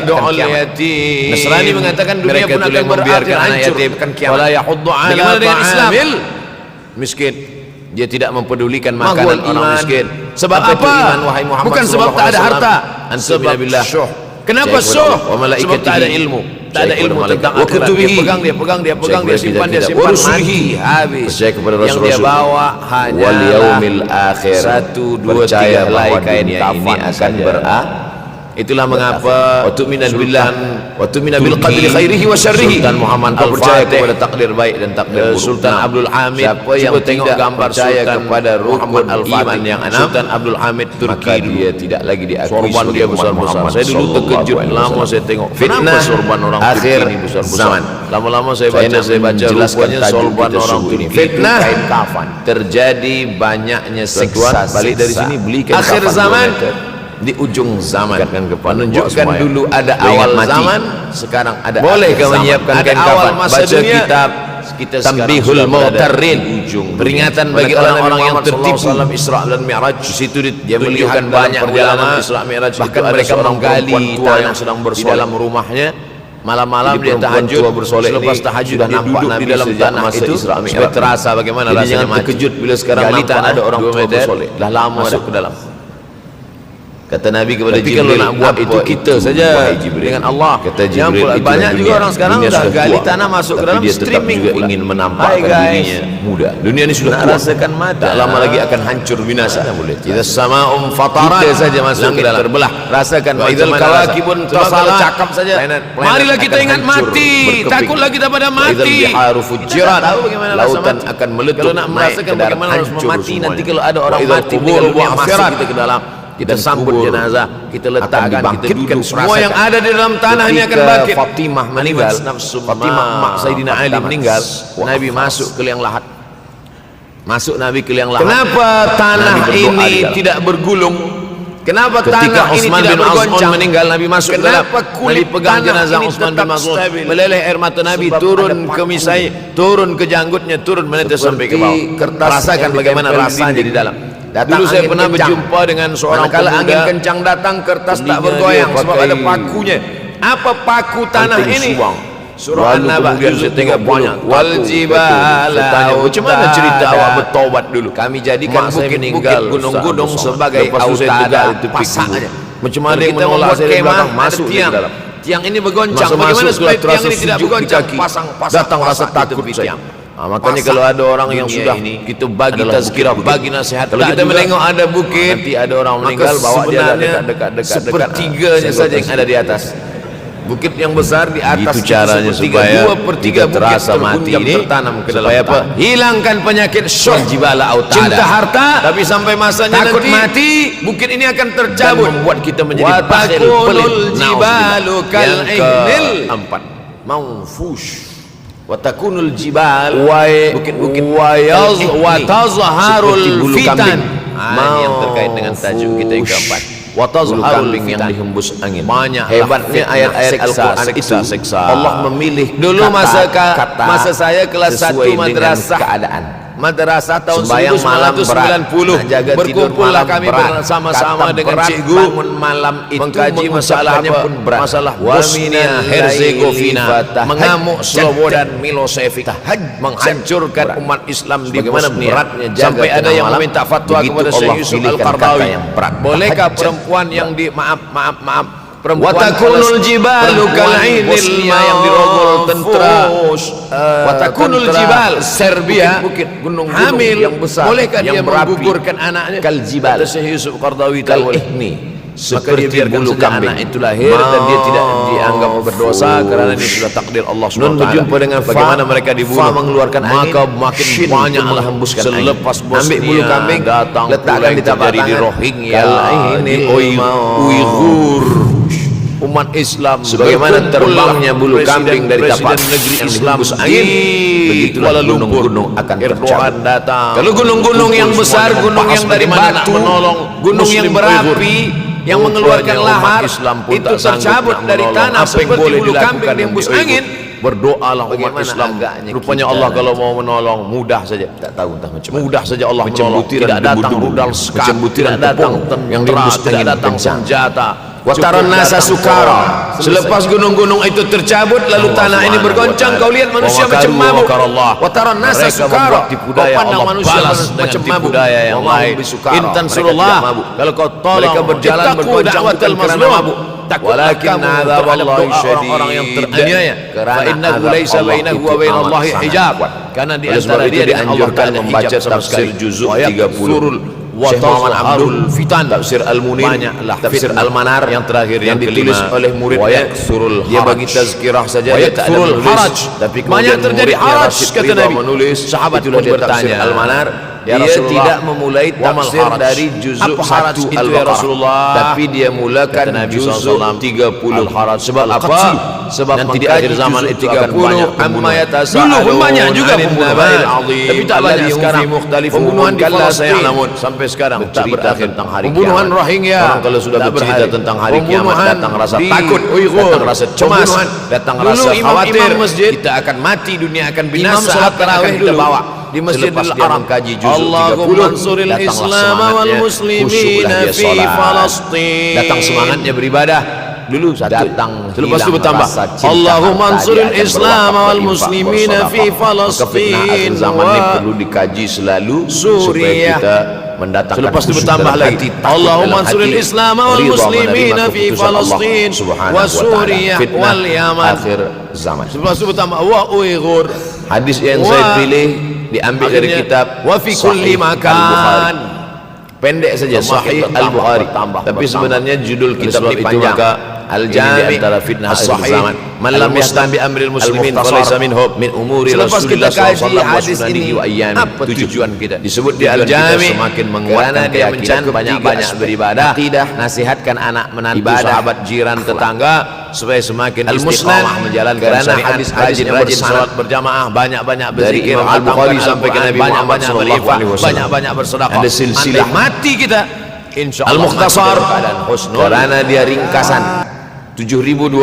yad'ul yatim, Nasrani mengatakan dunia pun akan berakhir hancur, akan kiamat. Wala yahuddu ala Islam miskin, dia tidak mempedulikan makanan orang miskin. Sebab apa? Iman, wahai Muhammad, bukan sebab tak ada harta, sebab syuh. Kenapa syuh? Sebab tak ada ilmu, tak ada ilmu tentang akhirat. Dia pegang, dia simpan, mati habis. Yang dia bawa hanyalah 1, 2, 3 helai kain yang ini akan berakhir. Itulah mengapa wa tu'mina billah wa tu'mina bil qadri khairihi wa syarrihi. Sultan Muhammad percaya kepada takdir baik dan takdir buruk. Sultan Abdul Hamid, siapa yang tengok gambar percaya kepada Muhammad Al-Fatih yang 6, Sultan Abdul Hamid Turki, dia tidak lagi diakui. Sorban dia besar-besar. Saya dulu terkejut lama saya tengok fitnah sorban orang Turki ini besar-besar. Lama-lama saya baca rupanya sorban orang Turki fitnah kain kafan. Terjadi banyaknya siksa. Balik dari sini belikan akhir zaman. Di ujung zaman menunjukkan dulu ada awal zaman, sekarang ada boleh kau menyiapkan kain kafan, baca kitab Tanbihul Mu'tarrin, peringatan bagi orang-orang yang tertipu Isra dan Mi'raj. Di situ dia melihat banyak perjalanan Isra Mi'raj, bahkan mereka menggali tanah yang sedang di dalam rumahnya. Malam-malam dia tahajud, selepas tahajud dia duduk di dalam tanah itu supaya terasa bagaimana rasanya. Jangan terkejut bila sekarang nampak ada orang tua bersoleh, dah lama masuk ke dalam. Kata Nabi kepada Jibril, kalau nak buat itu kita saja dengan Allah. Kata Jibril, banyak juga orang sekarang dah gali tanah masuk ke dalam streaming, juga ingin menampakkan dirinya muda. Dunia ini sudah rasakan mati, tak lama lagi akan hancur binasa. Kita sama fatarat, kita saja masuk ke dalam terbelah, rasakan idzal kawakibun tasalat, cakap saja. Marilah kita ingat mati, takutlah kita pada mati. Biharu fujirat, tahu bagaimana lautan akan meletup. Kalau nak merasakan bagaimana harus mati nanti kalau ada orang mati meninggal dunia, masuk kita ke dalam, kita sambut jenazah, kita letakkan, kita duduk, semua yang ada di dalam tanah ini akan bangkit. Fatimah meninggal, Fatimah mak Sayyidina Ali meninggal, Nabi masuk ke liang lahat. Nabi ke liang lahat. Kenapa tanah ini tidak bergulung? Kenapa tanah ini tidak bergoncang? Meninggal, Nabi masuk ke dalam. Nabi pegang jenazah Utsman bin Maz'un, meleleh air mata Nabi turun ke misai, turun ke janggutnya, turun menetes sampai ke bawah. Rasakan bagaimana rasanya di dalam. Dulu saya pernah berjumpa dengan seorang pemuda. Angin kencang datang, kertas tak bergoyang sebab ada pakunya. Apa paku tanah ini? Surah An-Naba juz 30. Wal jibala, macam mana cerita awak bertaubat dulu? Kami jadikan bukit-bukit gunung-gunung sebagai autada pasangnya. Macam mana kita membuat kemah masuk di dalam. Tiang ini bergoncang. Bagaimana supaya tiang ini tidak bergoncang? Datang rasa takut saya. Makanya kalau ada orang yang sudah kita bagi tazkirah, bagi nasihat, kalau kita menengok ada bukit, nanti ada orang meninggal, bawa dia dekat sepertiganya saja yang ada di atas. Bukit yang besar di atas itu caranya supaya 2/3 terasa mati ini tertanam ke dalam apa? Hilangkan penyakit syuh, jibala autada, cinta harta, tapi sampai masanya takut mati, bukit ini akan tercabut dan membuat kita menjadi bakhil, pelit. Jibalu kal ainil 4 maufush wa takunul jibal, bukit-bukit wa tazharul fitan. Ini yang terkait dengan tajuk kita yang keempat, wa tazharul yang dihembus angin. Banyak hebatnya ayat-ayat Al-Quran itu. Allah memilih dulu masa saya kelas 1 madrasah keadaan. madrasah tahun sembahyang malam berat, 1990. jaga Berkumpullah kami bersama-sama dengan cikgu, bangun malam itu mengkaji masalah pun berat. masalah Wa Bosnia minal Herzegovina, laili mengamuk fatahajjad. Slobodan Milosevic, menghancurkan umat Islam di Bagaimana Bosnia. beratnya jaga Sampai ada tengah yang malam, meminta fatwa begitu kepada Allah Syekh Yusuf pilihkan Al-Qardawi, kata yang berat. bolehkah Tahajjud. perempuan yang di maaf perempuan Watakunul jibalu kal'inil Bosnia yang dirogol tentara Watakunul jibal Serbia, bukit-bukit, gunung-gunung hamil, yang besar, bolehkah yang dia berapi, menggugurkan anaknya? kal jibal, Kata Syekh Yusuf Qardawi, kal tak boleh. ihni, Maka dia seperti biarkan bulu saja kambing. anak itu lahir dan dia tidak dianggap berdosa karena ini sudah takdir Allah SWT. Nun berjumpa dengan bagaimana fa, mereka dibunuh, fa mengeluarkan maka angin, makin shin banyaklah menghembuskan selepas angin. Bosnia Ambil bulu kambing, datang letakkan di tapak dari tangan. Rohingya, Kal di ainil maut. Uighur, umat Islam. Sebagaimana Berkumpullah terbangnya bulu kambing dari tapak presiden negeri yang Islam dihembus angin, di begitulah Kuala Lumpur. gunung-gunung akan Erdogan tercabut. datang. Kalau gunung-gunung yang Kumpul besar, semuanya gunung yang membahas dari bagaimana batu, menolong gunung yang Muslim berapi, yang mengeluarkan Rupanya umat lahar, Islam pun itu tak sanggup tercabut nak dari menolong. tanah Apa yang seperti boleh bulu dilakukan kambing dihembus di Uighur? angin. Berdoalah umat Bagaimana Islam. agaknya Rupanya kita Allah kalau mau menolong mudah saja. Tak tahu entah macam mana. Mudah saja Allah Macam menolong. butiran Tidak datang debu-debu, rudal macam sekat, butiran tidak datang tepung yang tentera, dihembus tidak angin datang kencang. senjata. Wataran Cukup nasa datang sukara. orang. Selepas gunung-gunung itu tercabut, lalu Allah tanah ini Subhanahu bergoncang. wa ta'ala. Kau lihat manusia Wa macam makaru mabuk. wa makarallah. Wataran nasa Mereka sukara. membuat tipu Kau daya, pandang Allah manusia balas dengan macam tipu mabuk. daya yang Wa mahum lain. bisukara. In Mereka tansurullah, tidak mabuk. kalau kau tolong, Mereka berjalan ittaqu bergoncang da'watal bukan kerana mazlum. mabuk. Takutlah Walakin kamu azab terhadap Allah doa orang-orang yang syadid. teraniaya. Kerana Fa innahu azab laisa Allah bainahu itu wa bainallahi amat sangat hijab. kuat. Karena di Oleh sebab antara itu dia dengan Allah dianjurkan tak ada membaca hijab sama tafsir sekali. juzuk Wa 30. wa Syekh Muhammad tazharul Abdul fitan, Tafsir Al-Munir, banyaklah Tafsir fitnah. Al-Manar yang terakhir yang ditulis kelima, oleh muridnya. wa yaksurul Dia bagi haraj. tazkirah saja, Wa dia tak ada yaksurul menulis. haraj. Tapi Banyak kemudian terjadi muridnya haraj, Rashid kata Ridha Nabi. menulis. Sahabat Itulah pun dia bertanya, Tafsir Al-Manar. Ya Dia Rasulullah, tidak memulai wa mal tafsir haraj? dari juzuk Apa haraj 1 itu, ya Al-Baqarah, Rasulullah? tapi dia mulakan Kata Nabi juzuk SAW, 30 Al-haraj sebab apa? al-qadsi. Sebab Nanti di mengkaji akhir zaman juzuk itu akan 30 banyak amma pembunuhan. yatasaalun Dulu pun banyak juga anin pembunuhan, nabail azim tapi tak banyak alladhi hum sekarang. fi mukhtalifun Pembunuhan di kalla Palestin sayalamun. sampai sekarang tak Bercerita berakhir. tentang hari Pembunuhan kiamat. Rohingya, Orang kalau sudah tak bercerita berakhir. tentang hari kiamat, Pembunuhan datang rasa di takut, Uighur, datang rasa cemas, pembunuhan. datang Dulu rasa khawatir. imam-imam masjid, Kita akan mati, dunia akan Imam binasa. salat Apa yang akan tarawih kita dulu bawa di Masjidil Selepas dia Haram. mengkaji juzuk 30, Allahumma ansuril datanglah Islam wal semangatnya, muslimina khusyuklah dia fi solat. Falastin. Datang semangatnya beribadah. Dulu datang Lepas itu hilang bertambah, rasa cinta Allahumma harta, ansuril dia akan Islam berwakaf, wal berinfak, muslimina bersedekah. fi Falastin. Maka fitnah akhir zaman ini wa perlu dikaji selalu Suriah. supaya kita mendatangkan Selepas itu khusyuk bertambah dalam lagi, hati, takut Allahumma dalam ansuril hati, Islam wal ridha muslimina menerima fi keputusan Allah Falastin Subhanahu wa wa ta'ala. Suriah Fitnah wal Yaman. akhir zaman. Lepas itu bertambah wa Uighur. Hadis yang Wa- saya pilih diambil dari Akhirnya, kitab wa fi kulli Sahih makan. Al-Bukhari. Pendek saja Sahih Bertambah, Al-Bukhari. bertambah, Tapi bertambah. sebenarnya judul Oleh sebab kitab itu itu panjang. maka Al-Jami' antara fitnah As-Sahih, zaman. Man lam yahtam bi amril muslimin falaysa minhum min umuri Selepas kita Rasulillah kaji sallallahu alaihi hadis wasallam ini, wa ayyami. apa Tujuh. tujuan kita? Disebut di Tujuan Al-Jami' kita semakin menguatkan karena dia keyakinan, mencantum banyak-banyak tiga beribadah, akidah, nasihatkan anak menantu, ibadah, sahabat, jiran, tetangga supaya semakin Al-Musnad, istiqamah menjalankan karena syariat, hadis-hadis rajin yang rajin bersanad salat berjamaah, banyak-banyak dari berzikir, Imam Al-Bukhari khatamkan sampai ke Al-Quran, Nabi Muhammad banyak-banyak sallallahu berinfak, alaihi wasallam. banyak-banyak bersedekah. Ada silsilah. Andai mati kita, insyaallah Al-Mukhtasar mati dalam keadaan husnul. karena dia ringkasan 7.275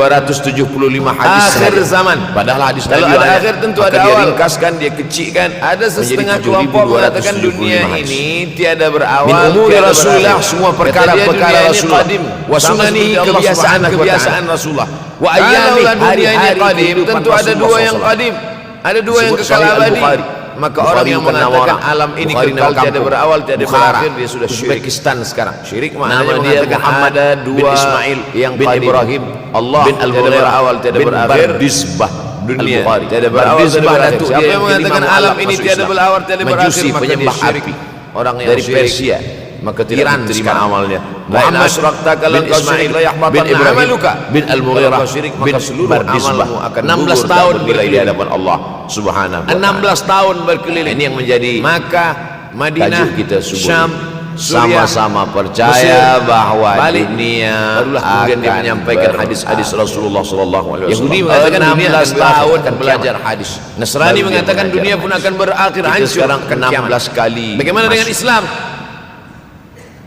hadis Akhir sahaja. zaman. Padahal hadis Kalau Nabi ada banyak. akhir tentu Maka ada dia awal. ringkaskan, dia kecilkan. Ada setengah menjadi kelompok mengatakan 7.275 dunia hadis. ini tiada berawal, Min umuri tiada Rasulullah, berakhir. semua Kata perkara-perkara dia, dunia ini Rasulullah. qadim. Wa Sama sunani, seperti Allah kebiasaan Rasulullah. Wa Kalaulah ayyami, dunia ini hari-hari qadim, kehidupan tentu ada Rasulullah dua yang SAW. qadim, ada dua yang Disebut kekal Sahih abadi. Al-Bukhari. Maka Bukhari orang yang bukan nama mengatakan orang. alam ini Bukhari kekal, nama tiada kampung. berawal, tiada Bukhara, berakhir, dia sudah syirik. Uzbekistan sekarang. Syirik Nama maknanya dia mengatakan Muhammad ada bin dua Ismail yang bin qadim. Ibrahim Allah bin tiada Al-Mughirah berawal, tiada bin berakhir. Bardisbah dunia Al-Bukhari. tiada berawal, Bardisbah tiada berakhir. datuk Siapa dia yang mengatakan imam alam alam ini masuk tiada Islam. berawal, tiada berakhir, Majusi, maka dia penyembah syirik. api. Orang yang Dari syirik, Persia, maka tidak Iran diterima sekarang. amalnya. Muhammad Muhammad Syurakta kalau bin kau Ismail syirik la yahbatanna bin Ibrahim amaluka. bin Al-Mughirah Kalau kau syirik, bin maka seluruh Bardisbah amalmu akan 16 gugur, tahun tak bernilai di bernilai. hadapan Allah Subhanahu wa ta'ala. 16 tahun berkeliling. Ini yang menjadi Makkah, Madinah, tajuk kita subuh Syam, ini. Suriah, Sama-sama Mesir, percaya bahwa balik. dunia Barulah kemudian dia akan menyampaikan berakhir. hadis-hadis Rasulullah sallallahu alaihi wasallam. Yahudi mengatakan dunia 16 akan berakhir, tahun akan belajar kiamat. hadis. Nasrani Baru dia mengatakan mengajar dunia pun hadis. akan berakhir, Kita hancur. sekarang ke Kiamat. 16 kali Bagaimana dengan masuk. Islam?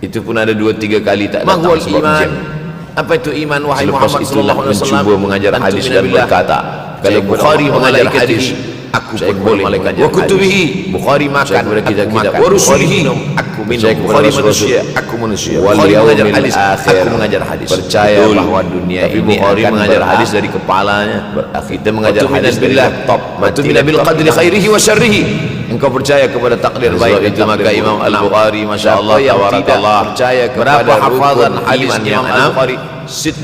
Itu pun ada 2-3 kali tak datang Mahwal sebab iman. jam. Apa itu iman wahai Selepas Muhammad itulah sallallahu alaihi wasallam? mencuba mengajar Antum hadis min dan billah. berkata, kalau Saya Bukhari kepada mengajar malaikatihi. hadis, aku Saya pun boleh malaikat wa kutubihi, Bukhari makan, kita aku makan, wa rusulihi, minum, aku minum, saya Bukhari kepada manusia, Rasul. aku manusia, Wal Bukhari mengajar yaumil hadis, akhir. aku mengajar hadis. Percaya Betul. bahwa dunia Tapi ini Bukhari akan mengajar berakhir. hadis dari kepalanya, kita mengajar Wa hadis dari tu'minu laptop, mati tu'minu bil laptop qadri hilang. khairihi wa syarrihi. Engkau percaya kepada takdir baik Sebab dan itu takdir maka Imam buruk. Al-Bukhari Masya Allah Siapa yang tidak tabarakallah percaya berapa kepada hafazan rukun hadis iman Imam yang Al-Bukhari,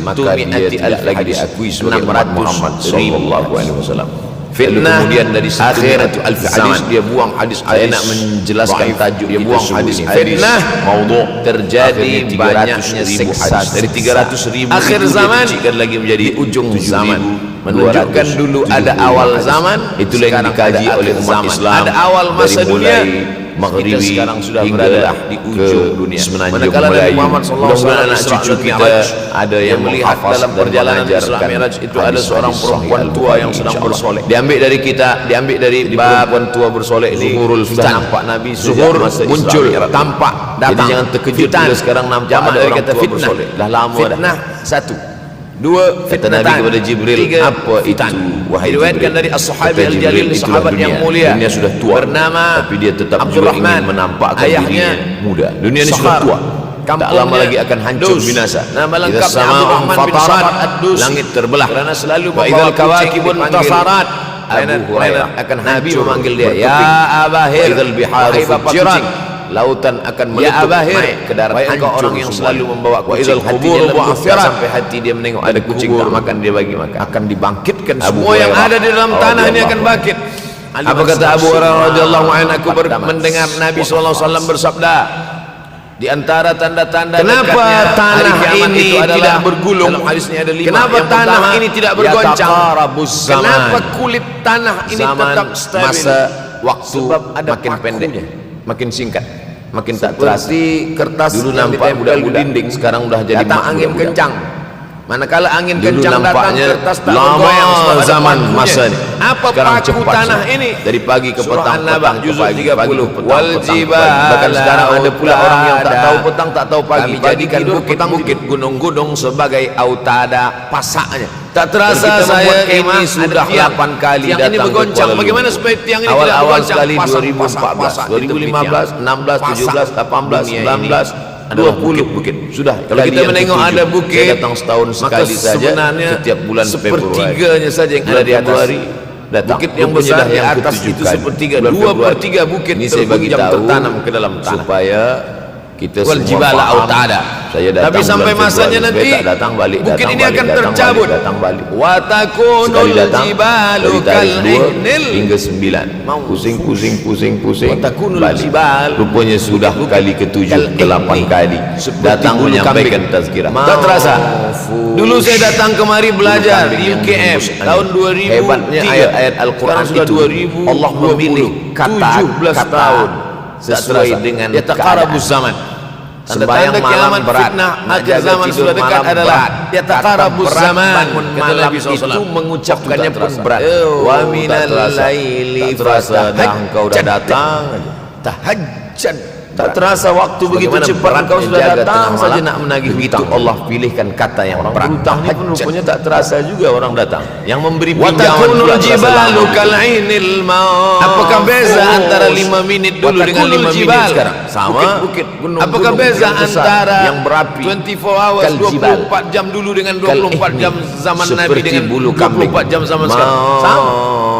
maka dia maka dia tidak lagi diakui sebagai umat Muhammad sallallahu alaihi wasallam. Fitnah kemudian dari akhir alf hadis zaman dia buang hadis. saya nak menjelaskan Dhaif. tajuk Dia kita buang semua hadis. ini. Fitnah maudhu terjadi akhirnya banyaknya 300.000 siksa hadis. dari 300.000 akhir itu zaman dikecilkan lagi menjadi di ujung 7.000. zaman Menunjukkan dulu ada awal zaman, itulah yang sekarang dikaji ada oleh akhir umat zaman. Islam Ada awal masa dari dunia, mulai Maghribi kita sekarang sudah hingga berada di ujung ke dunia. semenanjung Manakala Nabi Melayu. Muhammad SAW Mudah-mudahan anak Isra cucu dan kita Mi'raj, ada yang melihat menghafaz dalam dan perjalanan Isra mengajarkan Mi'raj itu ada hadis-hadis seorang sahih perempuan tua Al-Bukhari, yang sedang insyaAllah. bersolek. Diambil dari kita, diambil dari bab perempuan tua bersolek ini Zuhurul sudah Fitan. nampak Nabi sejak Zuhur masa Isra muncul, Mi'raj. tampak, Jadi datang. jangan terkejut Fitan. bila sekarang nampak Jamak ada dari orang kata tua fitnah. bersolek. Dah lama dah. Fitnah satu. Dua, Kata Nabi kepada Jibril, tiga, apa fitan. itu wahai Diriwayatkan Jibril? dari as-sahabi Kata al-jalil, Jibril, itulah sahabat yang dunia. mulia. Dunia sudah tua, Bernama tapi dia tetap juga Abdurrahman. ingin menampakkan Ayahnya dirinya muda. Dunia ini Sahar. sudah tua, tak Kampungnya lama lagi akan hancur Dus. binasa. Nama Idza lengkapnya sama'un Abdurrahman bin fatarat, Sa'ad ad-Dus. langit terbelah. Kerana selalu Wa membawa idzal kucing kawakibun dipanggil tasarat, Abu Hurairah akan Nabi hancur, memanggil dia, berkeping. ya Abahir, Wa idzal biharu wahai bapak fujirat. kucing, lautan akan Ya meletup Abahir, naik ke darat, wahai engkau hancur orang yang semua. selalu membawa Wa kucing, idzal hatinya qubur lembut, bu'athirat, tak sampai hati dia menengok ada kucing tak makan, dia bagi makan. akan dibangkitkan Abu semua yang Hurairah ada di dalam tanah ini akan radhiyallahu bangkit. Apa kata Abu Hurairah radhiyallahu anhu? Aku mendengar Nabi SAW bersabda, di antara tanda-tanda Kenapa dekatnya tanah hari kiamat ini itu adalah tidak bergulung? dalam hadis ini ada 5. Kenapa Yang tanah pertama, ini tidak bergoncang? yataqarabuz zaman. Kenapa kulit tanah ini Zaman tetap stabil? masa waktu Sebab ada makin pakunya. pendek, makin singkat, makin tak terasa. Seperti kertas Dulu yang nampak ditempel di budak-budak, dinding, sekarang udah jadi datang mak angin budak-budak. kencang. Manakala angin Dulu kencang datang, nampaknya kertas tak lama bergoyang sebab ada zaman pakunya. masa ini. Apa Sekarang paku cepat tanah semua. ini? Dari pagi ke Surah petang, An-Naba, petang ke juzuk pagi, 30. pagi ke petang, Wal petang ke jibala pagi. Bahkan sekarang ada pula orang yang tak tahu petang, tak tahu pagi. Kami Pagi jadikan tidur, petang bukit-bukit, tidur. gunung-gunung sebagai autada pasaknya. Tak terasa Dan kita saya membuat kemah, ini sudah ada tiang. 8 kali Tiang ini datang ke bergoncang. Kuala Bagaimana Lumpur. supaya tiang ini tidak Awal-awal bergoncang? sekali Pasang 2014, pasak di tepi 2015, tiang. 16, 17, 18, Dunia 19, adalah 20 bukit-bukit. Sudah. Kalau kali kita yang menengok ketujuh. ada bukit, Saya datang setahun maka sekali saja sebenarnya setiap bulan Februari. sepertiganya saja yang ada di atas. Februari datang. Bukit yang Rupanya besar dah di yang atas ketujuh itu kali. sepertiga, Bulan 2/3 bukit ini saya bagi terhunjam, tahu tertanam ke dalam tanah. supaya kita Wal semua jibala faham. autada. Saya datang Tapi sampai bulan masanya Februari, nanti supaya tak datang balik, bukit datang ini balik, akan datang tercabut. balik, datang balik. Wa takunul Sekali datang jibalu dari tarikh 2 kal'ihnil. hingga 9. Pusing. Watakunul balik. jibal. Rupanya sudah kali ke-7 kal'ihni. ke-8 kali Seperti datang bulu menyampaikan kambing. tazkirah. Mau. Tak terasa. Dulu saya datang kemari belajar kambing di yang UKM menembus tahun angin. 2003. Hebatnya ayat-ayat Al-Quran Sekarang sudah itu 2020. Allah memilih kata 17 tahun sesuai dengan yataqarabuz zaman. Sembahyang Tanda-tanda malam kiamat berat, fitnah nak akhir jaga zaman tidur sudah dekat malam adalah berat. yataqarabuz Kata zaman. bangun Kata malam Nabi SAW. itu mengucapkannya Waktu tak pun terasa. berat. Wa minal laili tak terasa dah engkau dah fatahajjad. datang. Tahajjud. Tak terasa waktu begitu Bagaimana cepat beratnya engkau sudah jaga datang tengah saja malam. nak menagih Begitu hutang. Allah pilihkan kata yang Orang berat. berhutang ni pun Tahajjud. rupanya tak terasa juga orang datang. Yang memberi Wa pinjaman takunul pula terasa jibalu lama. kal'inil maut. Apakah beza antara 5 menit dulu dengan 5 menit jibal sekarang? Sama. Bukit-bukit, gunung-gunung Apakah beza yang besar, antara yang berapi 24 hours, kal jibal, 24 jam dulu dengan 24 jam zaman Nabi seperti dengan bulu kambing. 24 jam zaman sekarang? Sama.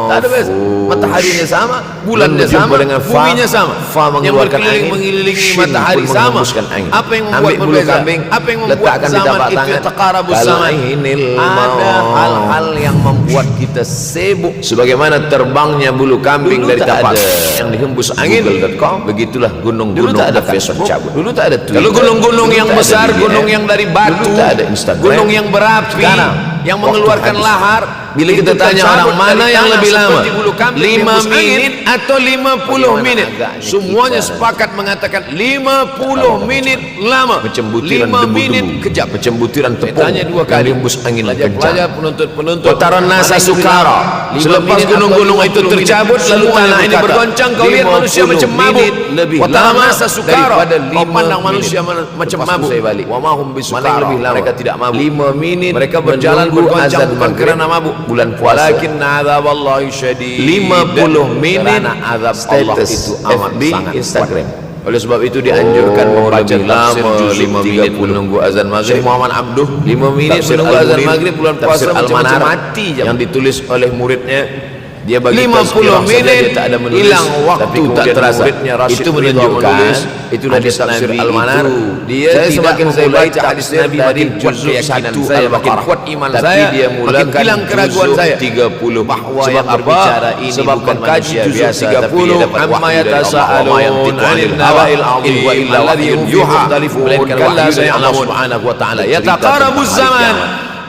Tak ada beza. Mataharinya sama, bulannya Berjumpa sama, dengan buminya sama. fa Yang mengeluarkan angin, mengelilingi shin matahari pun sama. menghembuskan angin. Apa yang membuat Ambil bulu berbeza? kambing, Apa yang membuat letakkan di zaman tapak itu tangan, taqarabus zaman? kal'inil Ada maut. hal-hal yang membuat kita sibuk. Sebagaimana terbangnya bulu kambing Dulu dari tak tapak ada yang dihembus angin. Google.com. Begitulah Dulu gunung-gunung tak ada akan Facebook. tercabut. Dulu tak ada Twitter. Kalau gunung-gunung Dulu yang tak ada besar, BBM. gunung yang dari batu, Dulu tak ada Instagram. gunung yang berapi, Sekarang, yang waktu mengeluarkan habis. lahar. Bila itu kita tanya tercabut orang mana dari yang tanah lebih lama, seperti bulu kambing 5 dihembus angin, menit atau 50 Bagaimana menit? agaknya Semuanya kita sepakat mengatakan 50 menit lama. Macam butiran 5 menit debu-debu, kejap. macam butiran tepung Tanya 2 yang kali. dihembus angin yang kencang. Pelajar penuntut-penuntut. Kotaran nasa sukara. Selepas gunung-gunung itu tercabut, lalu tanah ini bergoncang, kau lihat manusia macam mabuk. lebih Kotaran lama nasa sukara. daripada Kau 5 pandang menit. manusia macam Lepas tu mabuk. saya balik. Wa mahum Mana bisukara. yang lebih lama? Mereka tidak mabuk. 5 menit Mereka berjalan menunggu bergoncang azan bukan maghrib. kerana mabuk. bulan puasa. Walakin adzaballahi syadid. 50 menit karena azab Allah status itu amat FB, sangat Instagram. kuat. Oleh sebab itu dianjurkan membaca lebih tafsir lama, juz 5 menit 30. menunggu azan maghrib. Syekh Muhammad Abduh 5 menit tafsir menunggu azan Al-Munir, maghrib bulan puasa tafsir macam-macam Al-Manar mati jam. yang ditulis oleh muridnya. Dia bagi 50 menit dia tak ada menulis, hilang waktu tapi tak kemudian terasa. muridnya Rashid Itu Ridha menunjukkan menulis, itulah hadis tafsir Nabi Al-Manar. itu. Dia Saya tidak semakin saya memulai baca hadis tafsir Nabi dari makin kuat juz keyakinan 1 saya, makin Al-Baqarah. kuat iman Tapi saya, dia makin mulakan hilang keraguan juz saya 30 bahwa sebab yang berbicara ini sebab bukan mengkaji manusia juz biasa, tapi 30 dia dapat amma wahyu dari Allah. yatasaalun Wa yantiqu 'anil 'anil hawa naba'il in 'azim huwa illa alladhi wahyun hum yuha. mukhtalifun Melainkan kalla wahyu dari Allah sayalamun. Subhanahu wa taala. Yataqarabu zaman.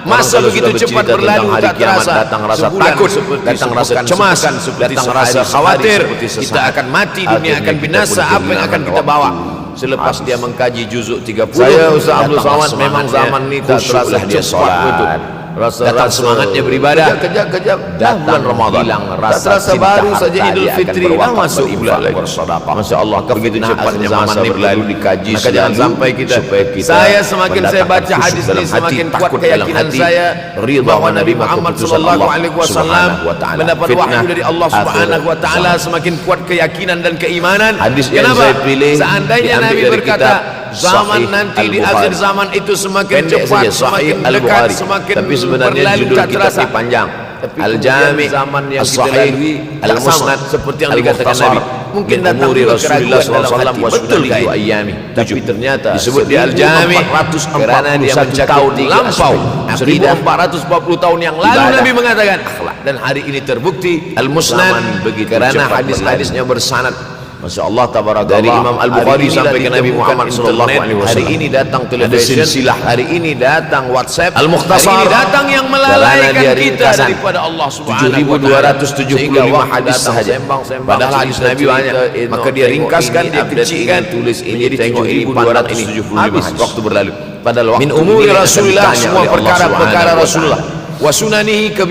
Masa Kalau begitu sudah cepat bercerita berlalu tentang hari tak kiamat, terasa. datang rasa Sebulan takut, seperti datang rasa sepekan, cemas, sepekan seperti datang sehari, rasa sehari khawatir, seperti kita sesaat. akan mati, dunia Akhirnya akan kita binasa, pun apa yang akan kehilangan kita bawa? waktu. Selepas dia mengkaji juzuk 30, Saya Ustaz Abdul datanglah Somad memang semangatnya, zaman ini tak terasa khusyuklah dia cepat betul. solat. Datang semangatnya beribadah. Kejap-kejap Datang bulan Ramadan, hilang tak rasa terasa cinta baru harta, saja Idul dia akan Fitri dah berwakaf, masuk berinfak, pula lagi. bersedekah. Masya Allah, begitu Fitnah cepatnya akhir masa zaman ini berlalu perlu dikaji Maka jangan selalu sampai kita, supaya kita saya semakin saya baca mendatangkan hadis khusyuk ini dalam semakin hati, kuat takut dalam keyakinan hati, saya ridha bahwa Nabi menerima Muhammad keputusan sallallahu Allah alaihi wasallam Subhanahu wa ta'ala. mendapat Fitnah wahyu dari Allah Subhanahu wa taala, akhir semakin kuat keyakinan dan keimanan. Hadis yang Kenapa? saya pilih Seandainya diambil Nabi dari berkata kitab zaman Sahih nanti di Al-Bukhari. akhir zaman itu semakin Pendek cepat, saja, Sahih semakin dekat, Al-Bukhari. semakin Tapi sebenarnya berlalu judul tak kitab terasa. ini panjang. Tapi Al-Jami, kemudian zaman yang kita As-Sahih, lalui Al-Musnad, seperti yang dikatakan Al-Mukhtasar, Nabi, mungkin min datang umuri juga Rasulullah keraguan dalam SAW hati. wa Betul sunnati kan? wa ayyami. Tapi ternyata disebut di Al-Jami 1441 kerana dia mencakup tiga lampau aspek. 1440 tahun yang lalu Ibadah, Nabi mengatakan akhlak, dan hari ini terbukti Al-Musnad zaman begitu kerana cepat hadis-hadisnya bersanad Masya Allah tabarakallah. dari Imam Al-Bukhari sampai ke Nabi Muhammad sallallahu alaihi Hari wasallam. ini datang Ada television, silsilah. hari ini datang WhatsApp, Al-Mukhtasar. hari ini datang yang Kerana melalaikan dia kita ringkasan. daripada Allah Subhanahu wa taala. 7.275 hadis sahaja. Padahal hadis Nabi banyak, maka dia ringkaskan, dia kecilkan, tulis ini, menjadi tengok ini 7.275 habis hadis. waktu berlalu. Padahal waktu Min umuri ini akan Rasulillah, ditanya semua oleh Allah perkara-perkara Subhanahu wa Rasulullah. ta'ala. Wa sunanihi, 6 kali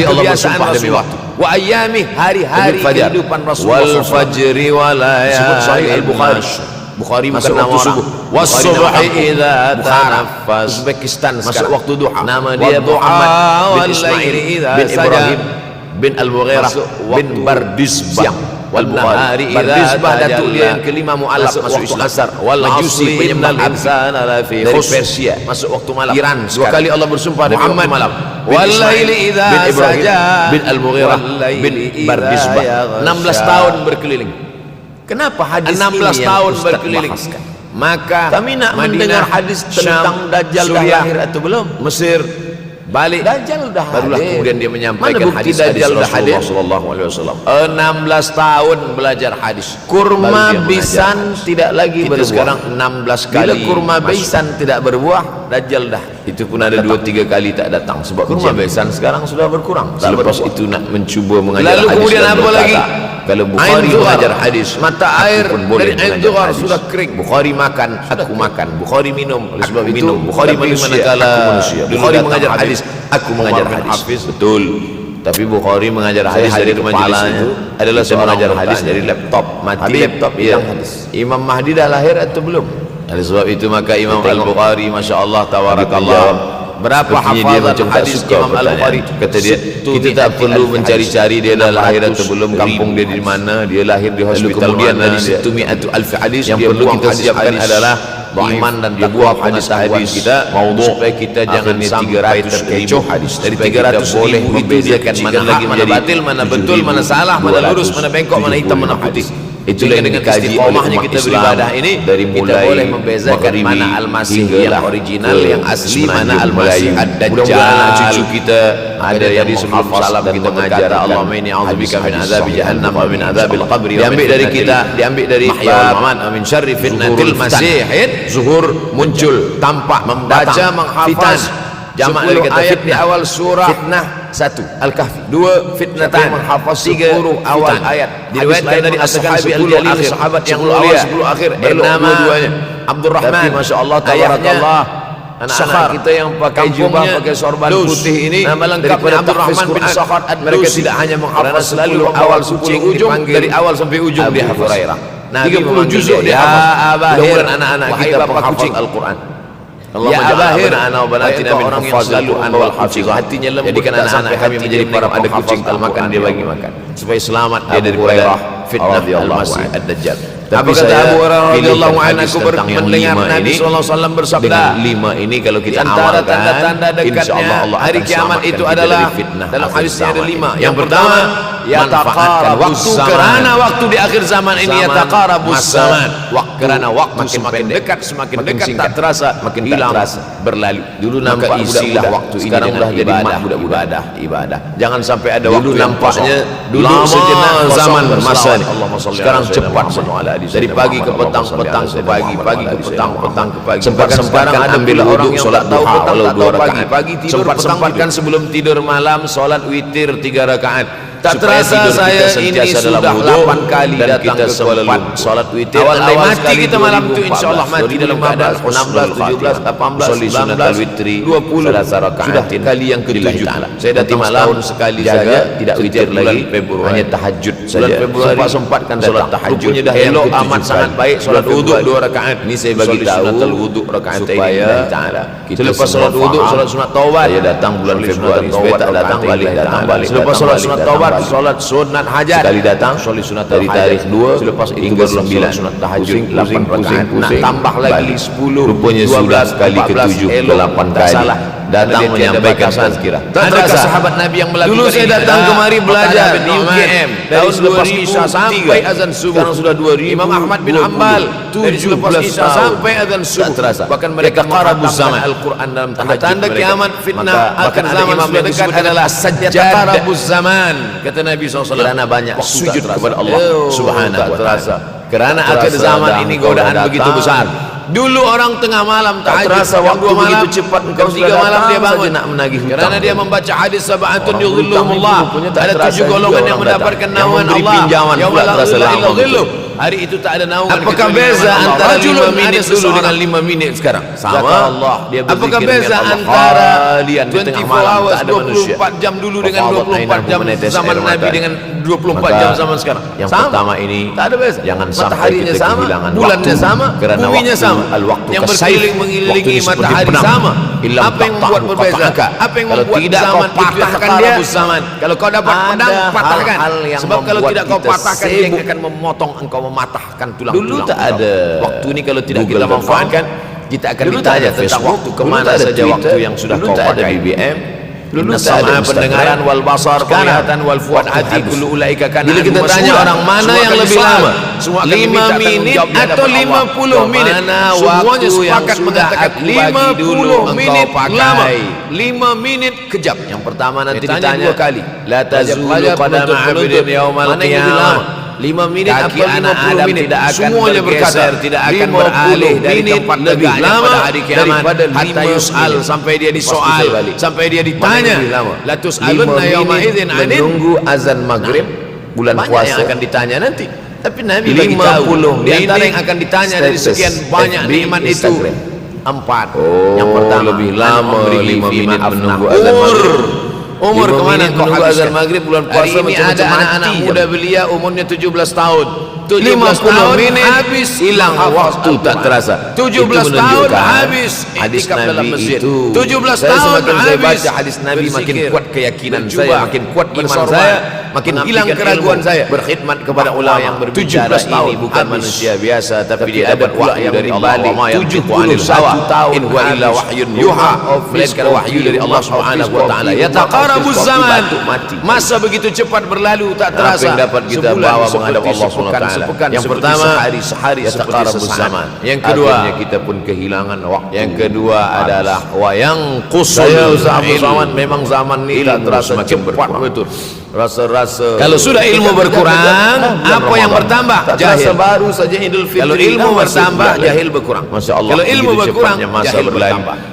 Allah kebiasaan-kebiasaan bersumpah demi Rasulullah. waktu. Wa ayyami, hari-hari Fajar. kehidupan Rasulullah Wal SAW. fajri wa Disebut Sahih layalin Al-Bukhari. nashr. Bukhari Masuk bukan nama waktu orang. subuh. Bukhari Was-subhi nama kampung. idza Bukhara, tanaffas. Uzbekistan Masuk sekarang. waktu duha. Nama dia Wadduha Muhammad bin wal Ismail laili idza bin saja. Ibrahim bin Al-Mughirah Masuk bin waktu Bardisbah. siang. Wal Bukhari. nahari idza Bardisbah tajalla. datuk dia yang kelima mu'alaf Masuk masuk waktu Islam. asar. Wal Majusi asri penyembah innal api. insana lafi Dari khusr. Persia masuk waktu malam. Iran Dua sekarang. kali Allah bersumpah dari Muhammad waktu malam. bin Wal Ismail laili idza bin Ibrahim saja. bin Al-Mughirah Wal laili bin idza Bardisbah. yaghsha. 16 tahun berkeliling. Kenapa hadis 16 ini tahun yang Ustaz berkeliling. bahaskan? Maka Kami nak Madinah, mendengar hadis tentang Syam, Dajjal dah Suriah, lahir atau belum? Mesir, balik. Dajjal dah Barulah hadir. kemudian dia Mana menyampaikan bukti hadis-hadis Dajjal dah hadir? Rasulullah sallallahu alaihi wasallam. 16 tahun belajar hadis. Kurma Baru dia mengajar bisan hadis. tidak lagi Kita berbuah. sekarang 16 kali. Bila kurma masuk. bisan tidak berbuah, Dajjal dah. Itu pun ada 2-3 kali tak datang sebab Kurma jam. bisan sekarang sudah berkurang. Tak Selepas berbuah. itu nak mencuba mengajar Lalu hadis kemudian dan apa berkata, lagi? kalau Ain Bukhari Zuhar. mengajar hadis, Mata aku air pun boleh dari Ain mengajar Zuhar hadis. sudah kering. Bukhari makan, aku makan. Bukhari minum, oleh sebab Aku itu minum. Bukhari Tapi manusia, manakala aku manusia. dulu Bukhari datang mengajar Habib hadis, aku Umar mengajar bin hadis. Hafiz. Betul. Tapi Bukhari mengajar Saya hadis dari hadir majelis kepalanya. itu adalah saya Seorang mengajar hadis bertanya, dari laptop. Mati Habib, laptop, hilang hadis. Imam Mahdi dah lahir atau belum? Oleh sebab itu maka Imam Kita tengok. Al-Bukhari, Masya Allah, tawarakallah, berapa Sepertinya dia hafazan macam tak hadis suka Imam pertanyaan. Al-Bukhari? Kata dia, kita tak perlu mencari-cari dia dah lahir atau belum, kampung dia di mana, dia lahir di hospital kemudian mana, dari dia 100 alfi hadis. yang Dia perlu buang kita hadis siapkan hadis adalah iman dan dia takwa buang pengetahuan hadis kita, maudhu'. supaya kita jangan Akhirnya sampai 300 terkecoh hadis. Dari Supaya kita 300 boleh ribu itu dia membezakan kecilkan mana lagi hak, mana mana batil, mana betul, mana salah, mana lurus, mana bengkok, mana hitam, mana putih. Itulah yang dengan dikaji oleh istiqomahnya umat kita Islam beribadah ini, dari kita mulai boleh membezakan Maghribi mana Al-Masih hinggalah yang original, ke yang asli, mana Semenanjung Al-Masih Melayu. Ad-Dajjal. Mudah-mudahan anak cucu kita ada yang di sebelum menghafaz salam dan kita mengajarkan berkata Allahumma inni a'udzubika min hadis-hadis azabi sahih jahannam wa min Al-Bukhari. azabil qabri wa Diambil min dari fitnatil- kita, diambil dari mahya wal bab mamat wa min syarri fitnatil zuhurul masih zuhur muncul, tampak, membaca, Datang. menghafaz. Jamaah 10 kata ayat fitnah di awal surah. fitnah 1 Al-Kahfi, 2 Siapa fitnatan, yang menghafaz 3 10 awal fitan. ayat. Hadis Diriwayatkan lain dari mengatakan as-sahabi 10 al-jalil, akhir. sahabat yang 10 awal, mulia 10 akhir. Elok bernama dua-duanya. Abdurrahman. Tapi Masya Allah, Ayahnya tabarakallah, anak-anak Sakhar. kita yang pakai jubah, Kampungnya pakai sorban Dus. putih ini, Nama lengkapnya daripada Abdurrahman tahfiz bin Quran, Sakhar mereka Ad-Dusi. tidak hanya Kerana menghafaz selalu 10 awal awal kucing suci ujung, dipanggil dari awal sampai ujung Abu dia hafaz. Hurairah. Nabi 30 memanggil juzuk dia ya hafaz. Abahir, Mudah-mudahan anak-anak wahai kita bapa penghafal kucing. Al-Quran. Allahumma ja'al abna'ana wa banatina min hafazil Qur'an wal hafizin. hatinya lembut, jadikan anak-anak kami menjadi para ada kucing makan dia bagi makan, supaya selamat dia daripada fitnah al-masih ad-dajjal. Apa kata Abu Hurairah radhiyallahu anhu, aku mendengar Nabi sallallahu alaihi wasallam bersabda, dengan 5 ini kalau kita antara amalkan, tanda-tanda dekatnya hari kiamat itu adalah, dalam hadisnya ada 5. Yang pertama, manfaatkan waktu, kerana waktu di akhir zaman ini yataqarabus zaman, kerana waktu semakin dekat, semakin dekat, singkat, tak terasa, makin hilang, tak terasa, berlalu. Dulu nampak isilah waktu ini sekarang dengan ibadah. Jangan sampai ada dulu waktu nampaknya dulu sejenak zaman masa ini. sekarang cepat Dari pagi ke petang, petang ke pagi, pagi ke petang, petang ke pagi. Sempatkan ada ambil pula wuduk, solat tahu duha petang, walau tak 2 tahu pagi, rakaat. pagi tidur, sempatkan sebelum tidur malam solat witir 3 rakaat. Tak Supaya terasa tidur saya kita ini sentiasa dalam sudah wuduk 8 kali dan datang kita ke Kuala sempat Lumpur. solat witir. Awal mati sekali kita malam itu 2014, insyaallah mati dalam keadaan 16, 17, 18, Soli sunat 19, al-witri 20. Sudah kali yang ke-7. Saya datang malam sekali saja, tidak witir lagi, hanya tahajud saja. Bulan Februari Sempatkan solat datang tahajud. rupanya dah Elok yang amat ke-7 sangat kali. baik solat Bulan wuduk Februari. 2 rakaat. Ini saya bagi Soli tahu sunatul wuduk rakaat supaya selepas solat wuduk solat sunat taubat. Saya datang bulan Februari supaya tak datang balik. Selepas solat sunat taubat, solat sunat hajat. Sekali datang Soli sunat dari tarikh 2 selepas itu hingga baru 9 sunat tahajud 8 rakaat. Nak pusing, tambah lagi balik. 10, Rupanya 12, sudah kali 14, ke-7 ke elok, 8 tak kali salah. datang Ada menyampaikan batasan. tazkirah. Tak adakah sahabat Nabi yang melakukan Dulu saya ini? datang kemari belajar di di UGM dari tahun selepas 2003 Isya sampai azan subuh. Sekarang sudah 2020. Imam Ahmad bin Hanbal dari selepas 17 Isya tahun. sampai azan subuh. Tak terasa. Bahkan mereka Yataqarabuz zaman. Al-Quran dalam tahajud Tanda mereka. kiamat, fitnah Maka akan ada zaman imam sudah yang dekat disebut adalah yataqarabuz zaman, kata Nabi SAW. Kerana banyak Waktu sujud tak terasa. kepada Allah Subhanahu Tak wa terasa. ta'ala. Kerana Tak akhir terasa zaman dah ini engkau godaan dah begitu datang. besar. Dulu orang tengah malam Tak tahajud, terasa jam waktu 2 malam, begitu cepat engkau jam sudah 3 malam dia datang bangun. saja nak menagih hutang. Kerana dia membaca hadis sab'atun Orang yudhilluhumullah. hutang itu rupanya tak Ada terasa 7 golongan juga yang orang mendapatkan datang. Yang naungan memberi Allah. pinjaman Yauma pula la terasa dhilla lama illa dhilluh. betul. Hari itu tak ada naungan Apakah kecuali beza naungan Allah. antara 5 Rajulun, minit ada dulu seseorang. dengan 5 minit sekarang? Kata Allah, dia Apakah berzikir beza dengan Allah antara khalian di tengah 24 malam, hours, tak ada manusia. 24 jam dulu dengan Fafadat 24 ainahu jam menetes zaman air Nabi mata. dengan 24 Maka jam zaman sekarang. yang Sama. pertama ini, tak ada beza. jangan sampai Mataharinya kita sama, kehilangan bulannya waktu. sama, Kerana buminya waktu, sama. al-waktu Yang kasayf. berkeliling-mengelilingi Waktu ini seperti matahari pedang. sama. Illam Apa yang membuat taqta'hu berbeza? qata'aka. Apa yang Kalau membuat tidak kau zaman itu patahkan dia, yataqarabuz zaman? Kalau kau dapat ada pedang, patahkan. hal-hal yang Sebab kalau membuat tidak kau kita patahkan, dia sibuk. akan memotong engkau, mematahkan tulang-tulang. Dulu tak engkau. ada Waktu ini kalau tidak Google kita dan manfaatkan, kita akan Dulu tak ditanya ada tentang Facebook, waktu dulu kemana tak ada saja Twitter, waktu yang sudah dulu kau tak ada pakai. BBM, dulu Inna tak ada sam'a, Instagram. pendengaran, wal basar, Sekarang, penglihatan, wal fuad, waktu hati, habis. kullu ulaika kana Bila kita anhu tanya mas'ula. orang mana Semua yang akan lebih disoal. lama, Semua akan 5 diminta tanggung minit jawab di hadapan atau Allah. 50 minit? Mana Semuanya waktu yang sepakat sudah mengatakan aku bagi dulu 50 engkau minit pakai. lama. 5 minit kejap. Yang pertama nanti Ditanya ditanya 2 kali. La tazulu Pelajar qadama penuntut 'abdin yaumal mana yang lebih qiyamah. lama? 5 minit Kaki atau anak 50 Adam minit? tidak akan Semuanya bergeser, berkata tidak akan 50 beralih dari minit tempat lebih tegaknya lama pada hari kiamat daripada hatta 5 yus'al, minit. sampai dia Pasti disoal, saya balik. sampai dia Mana ditanya. yang lebih lama? La tus'alunna 5 yawma minit idzin 'anin. menunggu azan maghrib bulan Banyak puasa yang akan ditanya nanti. Tapi Nabi 50 bagi tahu, di antara minit yang akan ditanya dari status sekian banyak FB, nikmat itu Instagram. 4. Oh, Yang pertama lebih an lama umrihi 5 fima minit menunggu afnah. azan maghrib. Umur 5 kemana minit kau menunggu habiskan? azan maghrib bulan puasa Hari ini macam-macam ada anak-anak mati muda jam. belia umurnya 17 tahun. 17 50 tahun minit habis hilang hafaz waktu Al-Quran. tak terasa. 17 Itu tahun menunjukkan habis hadis iktikaf dalam Nabi masjid. itu. 17 Saya tahun semakin saya habis baca hadis Nabi makin berzikir, kuat keyakinan berjubah, saya, makin kuat iman bersorban, saya, makin hilang mengaplikan keraguan ilmu, saya. berkhidmat kepada ulama yang berbicara 17 tahun ini bukan habis. manusia biasa, tapi dia ada dapat pula wahyu yang dari Allah. dibalik Wa ma yantiqu 'anil 71 hawa tahun in huwa illa habis. wahyun Yuha, melainkan wahyu dari Allah Subhanahu wa taala. Yataqarabuz zaman. Mati. Masa begitu cepat berlalu tak Apa terasa. yang dapat kita Sebulan bawa seperti menghadap Allah sepekan, SWT? sepekan, Yang seperti pertama, sehari seperti yataqarabuz sesaat. zaman. Yang kedua, akhirnya kita pun kehilangan waktu. yang kedua adalah wayang Saya qusul Ustaz Abdul ilmu. Somad, memang zaman ini tak Ilmu terasa semakin cepat berkurang. betul. Rasa-rasa Kalau sudah ilmu berkurang, bulan apa yang Ramadan. bertambah? Tak terasa Jahil. baru saja Idul Fitri. Kalau ilmu masuk bertambah, bulan. jahil berkurang. Masya Allah, Kalau ilmu begitu berkurang, cepatnya masa jahil berlalu. bertambah.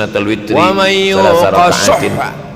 sunnatal witri Wa man salasa yuqa raka'atin syuhha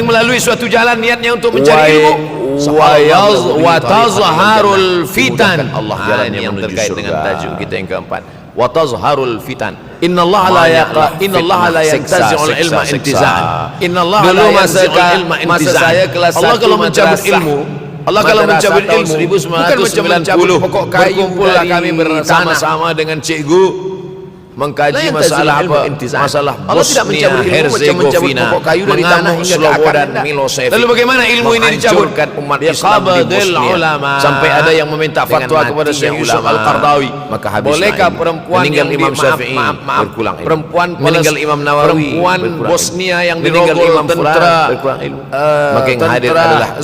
yang melalui suatu jalan niatnya untuk mencari ilmu, wa tazharul fitan. Allah Ini jalan yang menuju terkait surga. dengan tajuk kita yang keempat. wa tazharul fitan. Innallaha la yaqa, innallaha la yantazi'ul ilma intiza'an. Innallaha la yantazi'ul ilma intiza'an. Masa saya kelas 1 Allah kalau mencabut ilmu, Allah kalau mencabut ilmu bukan macam mencabut pokok kayu. Berkumpullah kami bersama-sama dengan cikgu mengkaji masalah apa? Masalah Bosnia Herzegovina, mengamuk Slobodan Milosevic. Lalu bagaimana ilmu ini dicabut? Umat Islam di Bosnia sampai ada yang meminta fatwa kepada Syekh Yusuf Al-Qaradawi. Maka bolehkah perempuan meninggal Imam Syafi'i berkurang ilmu? Perempuan meninggal Imam Nawawi, perempuan Bosnia yang dirogol tentara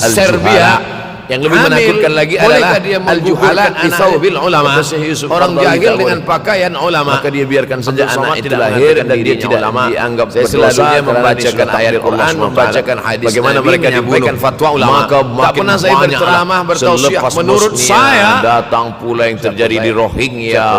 Serbia. Yang lebih menakutkan lagi adalah al-juhalat fi thawbil ulama. Orang jahil dengan pakaian ulama, maka dia biarkan saja anak itu lahir dan dia tidak dianggap berdosa. Membacakan ayat Quran, membacakan hadis, bagaimana mereka dibunuh fatwa ulama. Maka tak pernah saya berceramah bertausiah. Menurut saya datang pula yang terjadi di Rohingya,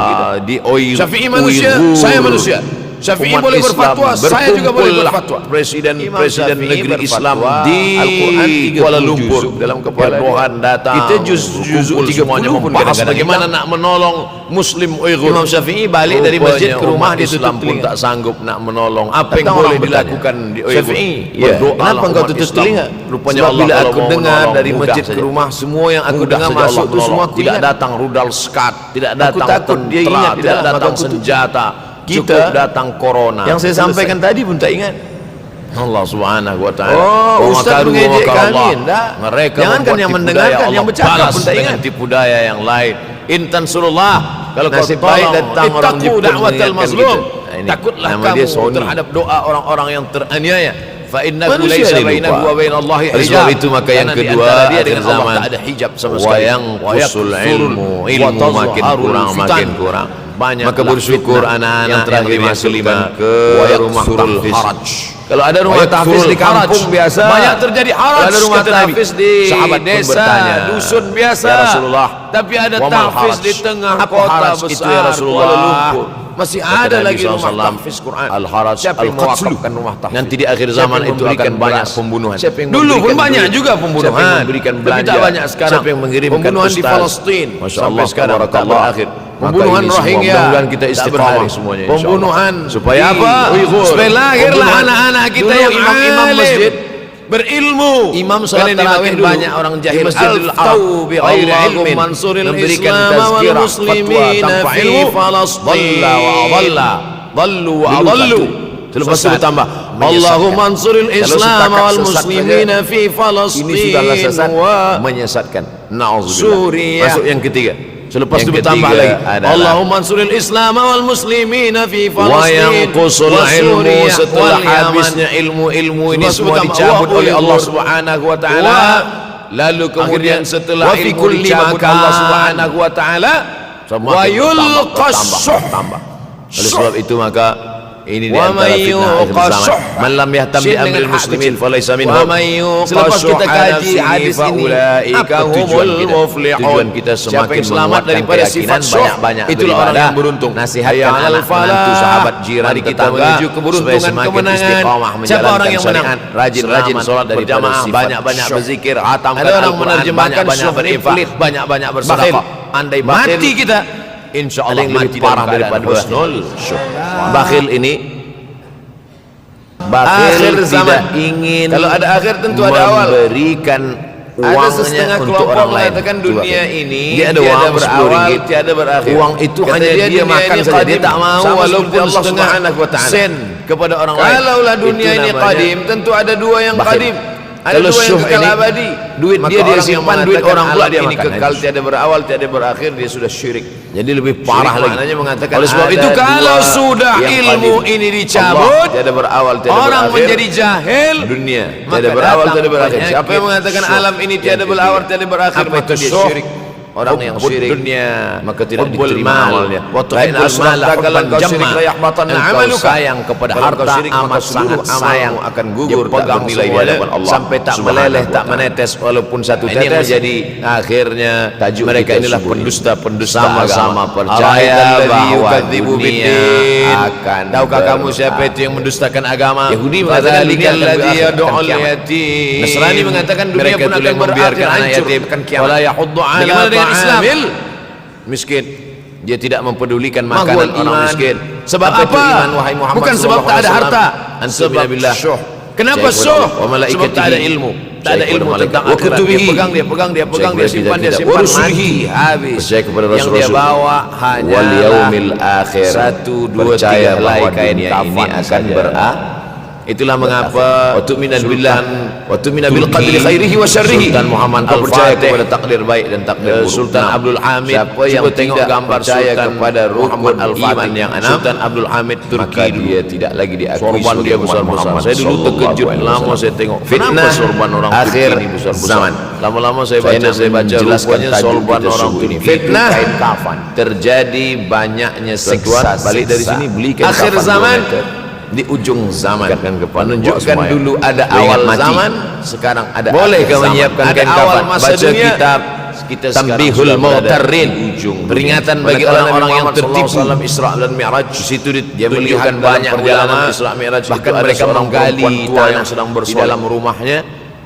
di Uyghur. Syafi'i manusia, saya manusia. Syafi'i boleh berfatwa, saya juga boleh berfatwa. Presiden negeri Islam di Kuala Lumpur dalam kepala datang. Kita juz-juz semuanya membahas bagaimana nak menolong Muslim Uyghur. Imam Syafi'i balik dari masjid ke rumah, dia Islam pun tak sanggup nak menolong. Apa yang boleh dilakukan di Uyghur? Syafi'i, kenapa engkau tutup telinga? Rupanya Allah bila aku dengar dari masjid ke rumah, semua yang aku dengar masuk itu semua tidak datang rudal skat, tidak datang tentara, tidak datang senjata. Cukup datang corona. Yang saya sampaikan tadi pun tak ingat. Allah Subhanahu wa taala. Oh, Ustaz mengejek kami. Mereka jangankan yang mendengarkan, yang bercakap pun tak ingat. Tipu daya yang lain. Intan surullah, kalau kau tolong datang orang da'watal mazlum, takutlah kamu terhadap doa orang-orang yang teraniaya. Fa innahu laysa bainahu wa bainallahi hijab. Sebab itu maka yang kedua, dia dengan Allah tak ada hijab sama sekali. Wa yang ilmu makin kurang makin kurang. Banyak maka bersyukur anak-anak yang terakhir kelima ke rumah tahfiz. Kalau ada rumah tahfiz di kampung biasa, banyak terjadi haraj. Kalau ada rumah tahfiz di desa, dusun biasa, ya Rasulullah, tapi ada tahfiz di tengah kota besar Kuala Lumpur. Masih ada lagi rumah tahfiz Quran. Al-haraj al-qatlu. Nanti di akhir zaman itu akan banyak pembunuhan. Dulu pun banyak juga pembunuhan. Tapi tak banyak sekarang. Siapa yang mengirimkan pembunuhan di Palestin sampai sekarang tak berakhir. Pembunuhan Rohingya, kita istiqamah semuanya. Pembunuhan supaya apa? Supaya lahirlah anak-anak kita yang imam masjid berilmu. Imam salat tarawih banyak orang jahil Masjidil Haram bi ghairi ilmin, memberikan tazkirah fatwa tanpa ilmu. Dallu wa adallu. Selepas itu tambah Allahumma ansuril Islam wal muslimina fi Falastin. Ini sudahlah sesat, menyesatkan. Na'udzubillah. Masuk yang ketiga. Selepas itu bertambah lagi Allahumma ansuril Islam wal muslimina fi Falastin. Wa yanqusul ilmu, setelah habisnya ilmu ini semua dicabut oleh Allah Subhanahu wa taala. Lalu kemudian setelah ilmu dicabut Allah Subhanahu wa taala, wa yulqas tambah. Oleh sebab itu maka ini di antara fitnah akhir zaman. Man lam yahtam bi amril muslimin falaysa minhum. Selepas kita kaji hadis ini, apa tujuan kita? Tujuan kita semakin selamat daripada sifat banyak-banyak itulah orang yang beruntung. Nasihatkan anak menantu, sahabat, jiran, tetangga supaya semakin istiqamah menjalankan syariat, rajin-rajin sholat berjamaah, banyak-banyak berzikir, hatamkan Al-Quran, banyak-banyak berinfak, banyak-banyak bersedekah. Andai mati kita, insyaallah yang lebih parah daripada husnul syukur. Bakhil ini akhir zaman ingin, kalau ada akhir tentu ada awal, memberikan uangnya untuk orang lain. Dunia ini dia ada uang berawal, tiada berakhir. Uang itu hanya dia makan saja, dia tak mau walaupun setengah sen kepada orang lain. Kalaulah dunia ini qadim, tentu ada dua yang qadim. Ada dua yang kekal abadi. Duit dia simpan, duit orang pula dia makan. Ini kekal, tiada berawal, tiada berakhir, dia sudah syirik. Jadi lebih parah lagi. Oleh sebab itu kalau sudah ilmu ini dicabut, tiada berawal, tiada berakhir, orang menjadi jahil. Dunia tiada berawal, tiada berakhir. Siapa yang mengatakan alam ini tiada berawal, tiada berakhir, maka dia syirik. Orang yang syirik dunia maka tidak diterima amalnya. Lain asma'lah kalau kau syirik la yahbatanna amaluka. Sayang kepada harta amat sangat sayang akan gugur, pegang nilai di hadapan Allah sampai tak meleleh, tak menetes walaupun satu tetes. Ini menjadi akhirnya tajuk mereka inilah pendusta-pendusta sama-sama percaya bahwa dunia akan. Tahukah kamu siapa itu yang mendustakan agama? Yahudi mengatakan dunia yad'ul yatim. Nasrani mengatakan dunia pun akan membiarkan anak yatim. Wala yahuddu ala Islam miskin. Dia tidak mempedulikan makanan orang miskin. Sebab Apa itu apa? iman, wahai Muhammad Bukan sebab sallallahu tak ada alaihi harta, wasallam? sebab Antuminabillah. syuh. Kenapa Syekh syuh? wa malaikatihi. Sebab tak ada ilmu. Tak ada Syekh ilmu wa tentang malaikat. Wa akhirat. Dia kutubihi. pegang, dia pegang, dia pegang, dia Syekh simpan, dia kita. simpan, Wa rusulihi. mati habis. Percaya kepada Yang dia Rasul-Rasul. bawa hanya Wal yaumil akhir. 1, 2, Percaya 3 helai bahwa kain dunia kafan ini akan saja. berakhir. Itulah mengapa wa tu'mina billah wa tu'mina bil Turki, qadri khairihi wa syarrihi. Sultan Muhammad Kau percaya Al-Fatih, kepada takdir baik dan takdir buruk. Sultan Nah, Abdul Hamid. siapa yang Cuba tengok tidak gambar percaya Sultan kepada Muhammad rukun Al-Fatih iman yang enam, Sultan Abdul Hamid maka Turki dulu. dia tidak lagi diakui Sorban sebagai dia umat besar-besar. Muhammad Saya dulu sallallahu terkejut alaihi lama wasallam. saya tengok. Fitnah Kenapa sorban orang akhir Turki ini besar-besar? zaman. Lama-lama Saya saya nak baca menjelaskan rupanya tajuk sorban kita orang sungguh ini. Turki. Fitnah Kain kafan. terjadi banyaknya Tuan-tuan, siksa. balik dari sini beli kain akhir kafan zaman 2 meter. di ujung zaman Menunjukkan dulu ada awal zaman, sekarang ada boleh akhir kau zaman. menyiapkan Ada kain awal kafan, masa baca dunia, kitab kita Tambihul Mautarrin, peringatan bagi orang-orang yang tertipu. Isra dan Mi'raj. Di situ Dia melihat melihat banyak dalam ulama perjalanan Isra Mi'raj, bahkan itu ada mereka seorang menggali perempuan tua tanah yang sedang di bersolek dalam rumahnya.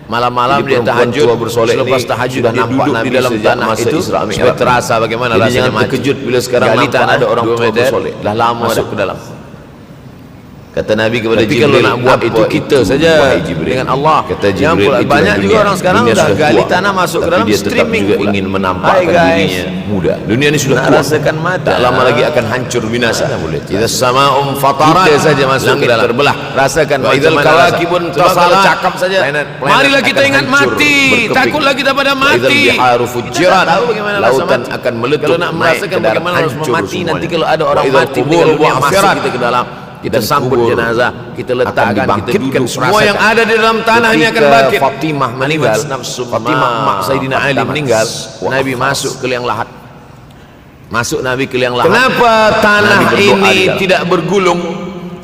Malam-malam Jadi dia perempuan tahajud, tua bersolek selepas ini tahajud sudah dia nampak duduk Nabi di dalam sejak tanah masa itu Isra supaya Mi'raj. terasa bagaimana Jadi rasanya jangan mati. terkejut bila sekarang Gali nampak tanah ada orang 2 tua meter, bersolek. dah lama Masuk dah. ke dalam. Kata Nabi kepada Tapi Jibril, kalau nak buat apa itu kita saja wahai Jibril? dengan Allah. Kata Jangan Jibril, pula itulah banyak juga dunia. orang sekarang Dunia dah sudah gali tua, tanah masuk ke tapi dalam dia tetap streaming juga pula. ingin menampakkan Hai guys, dirinya muda. Dunia ini sudah nak tua, rasakan mati. tak lama lagi akan hancur binasa. Idza sama'um fatarat, Kita saja masuk langit ke dalam. terbelah. Rasakan Wa idzal bagaimana kawakibun rasa. Sebab kalau tasalat, cakap saja, planet marilah kita akan ingat hancur, mati, berkeping. takutlah kita pada Wa idzal mati. biharu Kita fujirat, tak tahu bagaimana rasa lautan mati. akan meletup, Kalau nak naik merasakan ke darat, bagaimana rasa hancur mati, semuanya. nanti kalau ada orang Wa idzal mati qubur meninggal dunia, masuk bu'athirat, kita ke dalam, kita dan sambut kubur jenazah, kita letakkan, kita dibangkitkan. duduk. Semua yang ada di dalam tanah ini akan Ketika bangkit. Fatimah meninggal, Fatimah mak Sayyidina Ali meninggal, Wa Nabi akhas. masuk ke liang lahat. Masuk Nabi ke liang lahat. Kenapa tanah Nabi berdoa ini di dalam. tidak bergulung?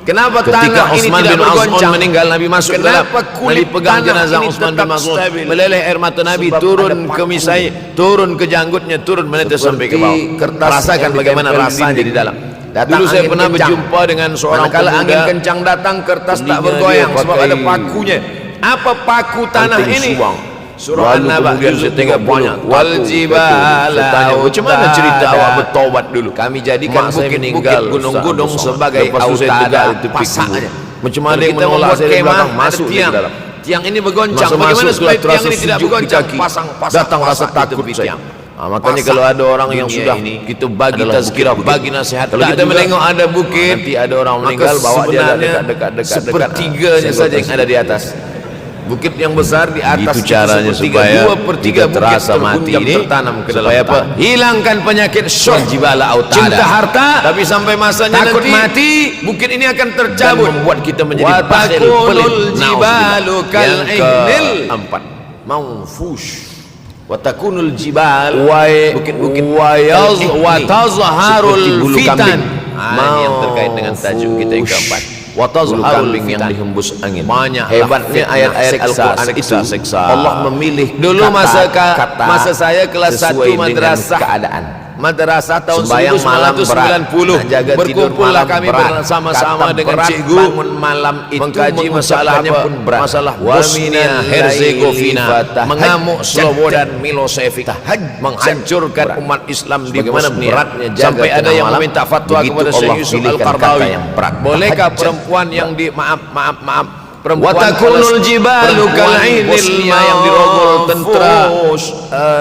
Kenapa Ketika tanah ini Utsman tidak bin Affan bergoncang? meninggal, Nabi masuk ke dalam. Kenapa kulit Nabi pegang tanah jenazah ini Utsman bin tetap Affan, stabil? meleleh air mata Nabi, Sebab turun ada ke misai, turun ke janggutnya, turun menetes sampai ke bawah. kertas Rasakan yang bagaimana ditempel rasanya di dalam. Datang Dulu saya angin pernah kencang. berjumpa dengan seorang Manakala pemuda. angin kencang datang, kertas tak Telinganya bergoyang dia sebab pakai ada pakunya. Apa paku tanah Anting ini? suang. Surah Lalu An-Naba kemudian juzuk saya tengok 30. banyak Wal paku. jibala Saya tanya, macam mana cerita autada. awak bertaubat dulu? Kami jadikan Mak saya meninggal, bukit-bukit, gunung-gunung Ustaz. sebagai Lepas tu saya autada, tegak di tepi pasaknya. kubur. Macam mana Kalau yang kita menolak membuat saya di kemah, belakang, ada masuk dia tiang. ke dalam. Tiang ini bergoncang. Masa Bagaimana masuk supaya sudah terasa tiang ini tidak sejuk di bergoncang? kaki. Pasang-pasang Datang rasa pasak di takut tepi saya. tiang. Makanya Pasak kalau ada orang yang dunia sudah ini kita bagi adalah tazkirah, bukit-bukit. bagi nasihat. Kalau kita menengok ada bukit, nanti ada orang maka meninggal, bawa dia sebenarnya dekat. sepertiganya saja yang ada di atas. Bukit yang besar di atas Itu caranya supaya 2/3 kita bukit terasa mati terkunjam ini, tertanam ke dalam supaya apa? tanah. Hilangkan penyakit syuh, Jibala autada. cinta harta, tapi sampai masanya Takut nanti mati, bukit ini akan dan tercabut. membuat kita menjadi Wa bakhil, takunul pelit. jibalu Nauzubillah. kal Yang ihnil keempat, manfush. Wa takunul jibal bukit-bukit wa tazharul seperti bulu fitan. kambing. Ini yang terkait dengan tajuk kita yang keempat. Wa bulu tazharul kambing yang fitan. dihembus angin. Banyak Hebatnya ayat-ayat Al-Quran itu, seksa. Allah memilih Dulu kata-kata masa saya kelas 1 sesuai dengan madrasah keadaan. Madrasah tahun Sembayang malam berat, 1990 nak jaga tidur berkumpullah malam kami berat, bersama-sama kata dengan berat, cikgu bangun malam itu mengkaji masalah mengucapkannya apa? pun berat. Masalah Wa Bosnia minal Herzegovina, laili mengamuk fatahajjad. Slobodan Milosevic, menghancurkan berat. umat Islam di Bagaimana Bosnia. beratnya jaga Sampai ada tengah yang malam, meminta fatwa begitu kepada Allah Syekh Yusuf pilihkan Al-Qardawi, kata yang berat. bolehkah Tahajjud. perempuan yang di maaf perempuan Wa takunul jibalu perempuan kal'inil Bosnia yang dirogol tentara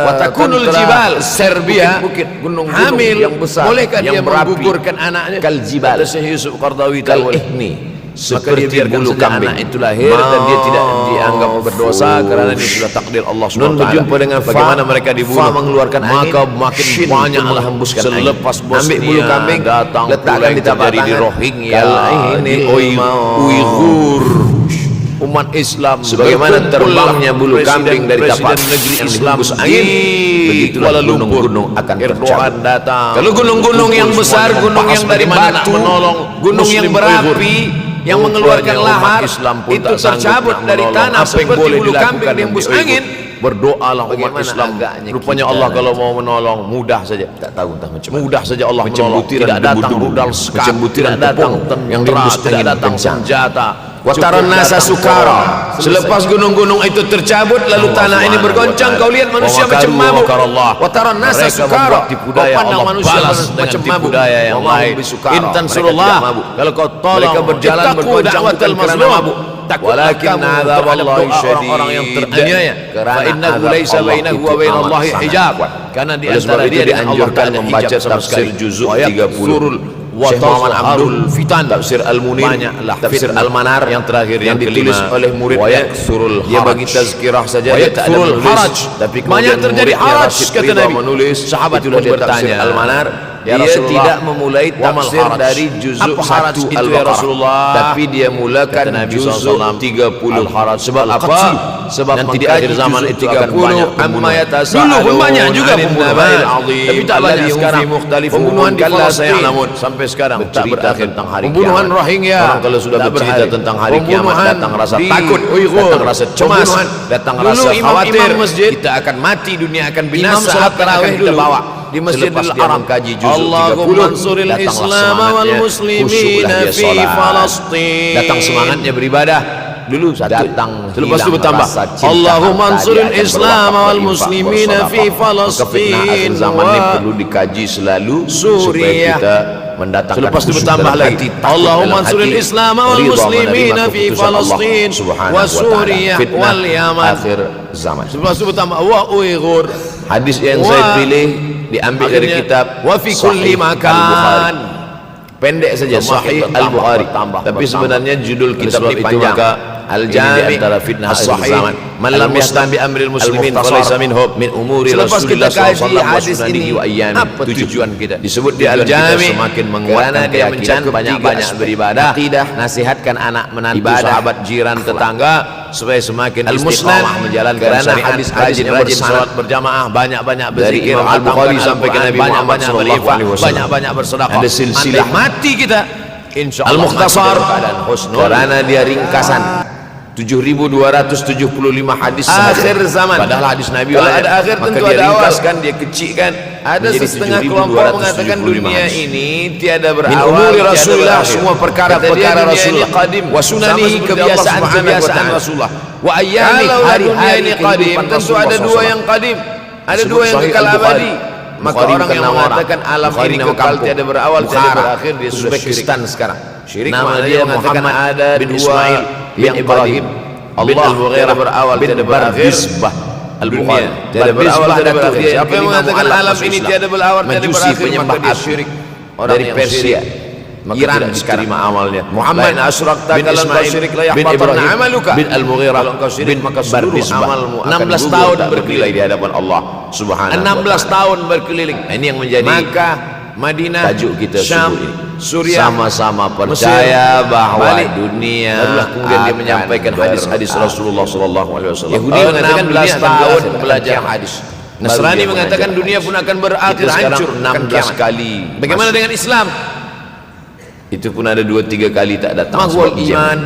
Wa takunul tentara jibal, Serbia, bukit-bukit, gunung-gunung hamil, yang besar, bolehkah dia yang berapi, menggugurkan anaknya? kal jibal, Kata Syekh Yusuf Qardawi kal tak boleh. ihni, Maka dia seperti biarkan bulu saja kambing. anak itu lahir dan dia tidak dianggap berdosa karena ini sudah takdir Allah Nun SWT. berjumpa dengan bagaimana fa, mereka dibunuh, fa mengeluarkan maka angin, makin shin banyak pun menghembuskan angin. selepas Bosnia Ambil bulu kambing, datang letakkan pula yang di tapak terjadi di tangan. Rohingya, Kal di ainil maut. Uighur, umat Islam Sebagaimana berkumpul terbangnya bulu kambing dari tapak negeri yang Islam dihembus angin, di begitulah Kuala Lumpur gunung-gunung akan Erdogan tercabut. datang. Kalau gunung-gunung yang Kumpul besar, semuanya gunung membahas yang dari bagaimana nak batu, menolong gunung yang Muslim berapi, yang mengeluarkan Rupanya umat lahar Islam pun itu tak sanggup tercabut nak dari menolong. tanah Apa yang seperti boleh bulu dilakukan kambing dihembus Nabi angin. Berdoalah umat Bagaimana Islam. agaknya Rupanya kita Allah nanti? kalau mau menolong mudah saja. Tak tahu entah macam mana. Mudah saja Allah Macam menolong. butiran Tidak datang debu-debu, rudal macam sekat, butiran tidak datang tepung, yang tentara, dihembus tidak angin datang kencang. senjata. Wataran nasa sukara. Selepas gunung-gunung itu tercabut, lalu tanah ini bergoncang, kau lihat manusia macam mabuk. Wataran nasa sukara. Kau pandang manusia macam mabuk. yang lain. Intan surullah. Kalau kau tolong, mereka berjalan bergoncang bukan kerana mabuk. Walakin azab Allah syadid. Orang yang teraniaya. Fa innahu laisa bainahu wa bainallahi hijab. Karena di antara dia dan Allah tak ada hijab sama sekali. Juzuk 30. Syekh Muhammad Abdul Fitan, Tafsir Al-Munir, Tafsir Al-Manar yang terakhir yang ditulis kelima, oleh muridnya. Dia bagi tazkirah saja, dia tak ada menulis. Tapi banyak terjadi haraj, kata Nabi. Menulis, sahabat pun bertanya, Al-Manar, ya dia Rasulullah, tidak memulai tafsir dari juzuk 1 Al-Baqarah, tapi dia mulakan juzuk 30 Al-Haraj. Sebab apa? Sebab nanti di akhir zaman itu akan banyak pembunuhan. Dulu pun banyak juga pembunuhan, tapi tak banyak sekarang. Pembunuhan di Palestin sampai sekarang bercerita tentang hari pembunuhan kiamat. Rohingya. Orang kalau sudah bercerita tentang hari kiamat, datang rasa takut, datang rasa cemas, datang rasa khawatir. Kita akan mati, dunia akan binasa. Apa yang akan kita bawa? Di Masjidil Haram kaji juzuk 30, Allahumma ansuril Islam wal muslimina fi Palestin. Datang semangatnya beribadah. Dulu datang, lepas itu bertambah, Allahumma ansuril Islam wal muslimina fi Palestin. Zaman ini perlu dikaji selalu supaya kita mendatangkan. Lepas itu bertambah lagi, Allahumma ansuril Islam wal muslimina fi Palestin wa Suriah wal Yaman. Akhir zaman. Lepas itu bertambah, wa Uighur. Hadis yang saya pilih diambil dari kitab wa fi kulli makan. Pendek saja, Sahih Al-Bukhari. Tapi sebenarnya judul kitab ini panjang. Al-Jami' antara fitnah As-Sahih. Man lam yastam bi amril muslimin falaysa minhum min umuri Rasulillah sallallahu alaihi wasallam. Apa tujuan kita? Disebut di Al-Jami' semakin menguatkan dia mencari banyak-banyak beribadah, nasihatkan anak menantu, sahabat, jiran, tetangga supaya semakin istiqamah menjalankan syariat, rajin salat berjamaah, banyak-banyak berzikir. Dari Al-Bukhari sampai ke Nabi Muhammad sallallahu alaihi wasallam. Banyak-banyak bersedekah. Ada silsilah mati kita. Insyaallah Al-Mukhtasar karena dia ringkasan 7.275 hadis akhir zaman. Padahal hadis Nabi kalau ada akhir tentu dia ada awal. ringkaskan, dia kecilkan. Ada setengah kelompok mengatakan dunia ini tiada berawal, min umuri Rasulullah, semua perkara-perkara Rasulullah, wa sunani, kebiasaan-kebiasaan Rasulullah, wa ayyami, hari-hari qadim. Tentu ada dua yang qadim, ada dua yang kekal abadi. Maka orang yang mengatakan alam ini kekal tiada berawal tiada berakhir, dia sudah Uzbekistan sekarang. Syirik. Nama dia Muhammad bin Ismail bin Ibrahim bin Al-Mughirah berawal tiada berakhir. Al-Bukhari tiada berawal tiada berakhir. Siapa yang mengatakan alam ini tiada berawal tiada berakhir, maka dia syirik. Dari Persia, Iran diterima amalnya. Muhammad bin Ashraqta bin Ismail bin Ibrahim bin Al-Mughirah bin amalmu 16 tahun berkeliling di hadapan Allah Subhanahu wa taala. 16 tahun berkeliling. Ini yang menjadi Makkah, Madinah, tajuk kita Syam, Suriah, sama-sama percaya bahwa dunia kemudian dia menyampaikan hadis-hadis Rasulullah sallallahu alaihi wasallam. Yahudi mengatakan 16 tahun belajar hadis. Nasrani mengatakan dunia pun akan berakhir, hancur 16 kali. Bagaimana dengan Islam? Itu pun ada 2-3 kali tak datang. Mahwal iman.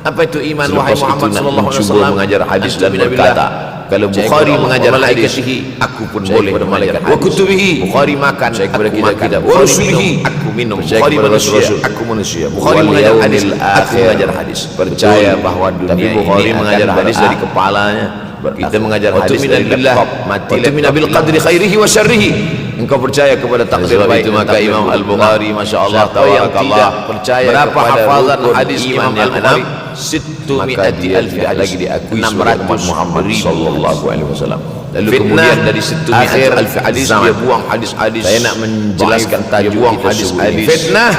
Apa itu iman? Wahai Muhammad sallallahu alaihi wasallam mengajar hadis dan berkata, kalau Bukhari mengajar hadis, aku pun boleh bermalaikat. Wa kutubihi, Bukhari makan, kepada aku makan. wa rusulihi, aku minum. Bukhari manusia, aku manusia. Bukhari mengajar hadis, aku mengajar hadis. Percaya bahwa dunia ini Bukhari mengajar hadis dari kepalanya. Kita mengajar hadis dari laptop, mati min bil qadri khairihi wa syarrihi. Engkau percaya kepada takdir baik, itu maka Imam Al-Bukhari masya-Allah tabarakallah percaya berapa hafazan hadis Imam Al-Bukhari? 600,000 lagi diakui 600 Muhammad sallallahu alaihi wasallam. Lalu Fitnah, kemudian dari 100,000 hadis dia buang hadis-hadis. Saya nak menjelaskan tajuk buang hadis-hadis. Fitnah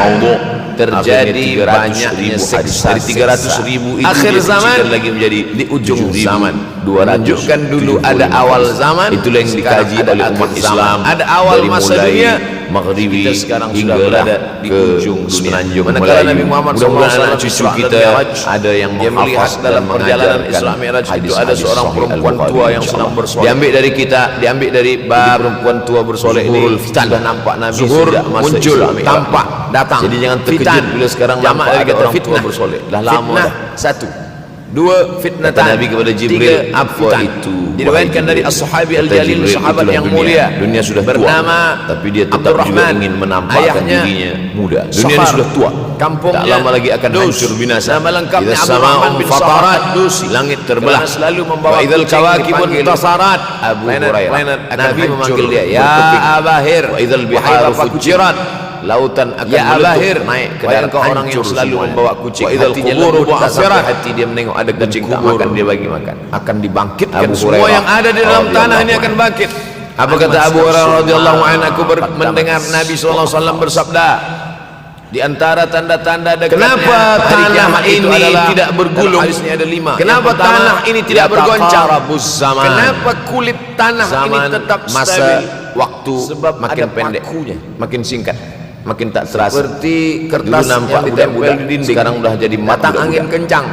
terjadi banyaknya seksa dari 300,000 itu akhir zaman lagi menjadi di ujung zaman 200. Menunjukkan dulu ada awal zaman, itulah yang dikaji oleh umat Islam. Ada awal masa dunia, Maghribi kita sekarang sudah hinggalah berada di ujung semenanjung Manakala Melayu. Nabi Muhammad Mudah-mudahan SAW anak cucu kita ada yang dia melihat menghafaz dalam dan perjalanan mengajarkan Isra Mi'raj itu hadis-hadis ada seorang Sahih perempuan Al-Bukhari, tua yang insyaAllah. sedang bersolek. Diambil dari kita, diambil dari bab perempuan tua bersolek ini. Zuhurul fitan. Sudah nampak Nabi Zuhur sejak masa muncul, Isra Mi'raj. tampak, datang. Jadi jangan terkejut Fitan. bila sekarang Jamak nampak dari ada kata orang tua fitnah. bersolek. Dah lama Fitnah dah. satu. Dua fitnatan. Nabi kepada Jibril, apa itu? Diriwayatkan dari as-sahabi al-jalil, sahabat yang mulia. Dunia sudah bernama tua, tapi dia tetap juga ingin menampakkan dirinya muda. Dunia ini sudah tua. Kampungnya tak lama lagi akan hancur binasa. Nama lengkapnya Idza Abdurrahman bin fatarat, Dusi. langit terbelah. Selalu membawa Wa idzal kawakibun tasarat. Abu Hurairah. Nabi memanggil dia, ya Abahir. Wa idzal biharu fujirat, lautan akan Abahir, naik ke darat. engkau orang yang selalu membawa kucing. Wa idzal Hatinya quburu lembut, tak sampai bu'athirat, hati dia menengok ada kucing tak kubur makan, dia bagi makan. akan dibangkitkan Abu semua Hurairah yang ada di dalam tanah ini akan bangkit. Apa kata Abu Hurairah radhiyallahu anhu? Aku mendengar Nabi sallallahu alaihi wasallam bersabda, di antara tanda-tanda dekatnya kenapa hari tanah kiamat itu ini adalah, tidak bergulung? dalam hadisnya ada 5. Kenapa tanah ini tidak bergoncang? Zaman. Kenapa kulit tanah ini Zaman, tetap masa, stabil? waktu Sebab makin ada pendek, pakunya. makin singkat, makin tak terasa. Seperti Dulu kertas nampak yang ditempel budak-budak, di dinding. sekarang udah jadi mat datang budak-budak. angin kencang.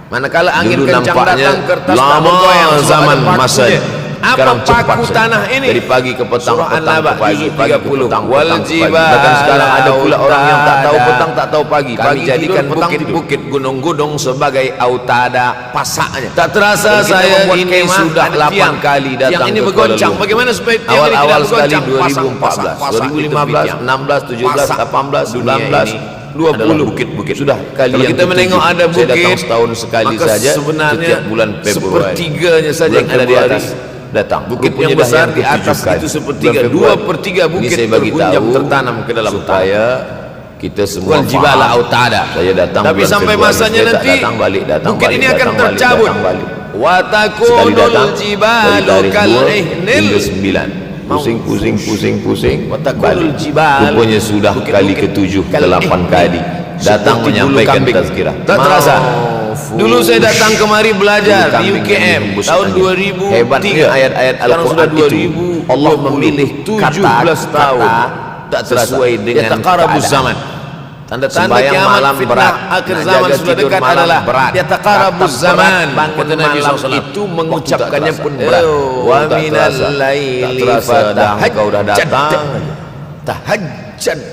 Manakala angin Dulu kencang nampaknya datang, kertas tak lama bergoyang, sebab zaman ada masa. pakunya. Apa Sekarang cepat paku saja. tanah ini? Dari pagi ke petang, Surah petang An-Naba ke pagi, juzuk pagi ke 30. petang, Wal petang ke pagi. jibala Bahkan sekarang ada pula orang yang tak tahu autada. petang, tak tahu pagi. Kami Pagi jadikan tidur, petang tidur. bukit-bukit gunung-gunung sebagai autada, pasaknya. Tak terasa Dan kita saya membuat ini kemah, sudah ada 8 tiang. kali Tiang datang ini ke bergoncang. Kuala Lumpur. Bagaimana supaya tiang ini Awal-awal tidak sekali bergoncang? 2014, Pasang, 2015, 16, 17, 18, 19, 20. bukit-bukit. Sudah kali Kalau yang kita menengok ketujuh. ada Saya datang bukit, setahun sekali maka saja, sebenarnya setiap bulan Februari. sepertiganya saja yang ada di Februari atas. datang. Bukit Rupanya yang dah besar di ketujuh atas kali. itu sepertiga, Bulan Februari. 2/3 bukit Ini saya bagi tergunjam, tahu tertanam ke dalam supaya kita semua Wal jibala faham. autada. Saya datang Tapi bulan sampai Februari, masanya saya tak nanti datang balik, datang bukit balik, ini akan datang balik, tercabut. datang balik. Wa Sekali takunul datang dari jibalu tarikh 2 kal'ihnil. hingga 9. Pusing. Watakul Balik. jibal. Rupanya sudah kali ke-7, ke-8 kali datang Seperti bulu menyampaikan kambing. tazkirah. Tak terasa. Dulu saya datang kemari belajar Bulu di kambing UKM yang hembus tahun angin. 2003. Hebatnya ayat-ayat Sekarang Al-Quran sudah itu 2000, Allah memilih 17 tahun. tak sesuai dengan Yataqarabuz keadaan. zaman. Tanda-tanda Sembahyang kiamat malam fitnah berat, akhir nak zaman jaga sudah tidur dekat malam adalah berat. yataqarabuz Kata zaman. berat, bangun Kata Nabi malam SAW. itu mengucapkannya Waktu tak pun terasa. berat. Wa Tak minal terasa. laili Tak terasa dah engkau dah datang. tahajjud.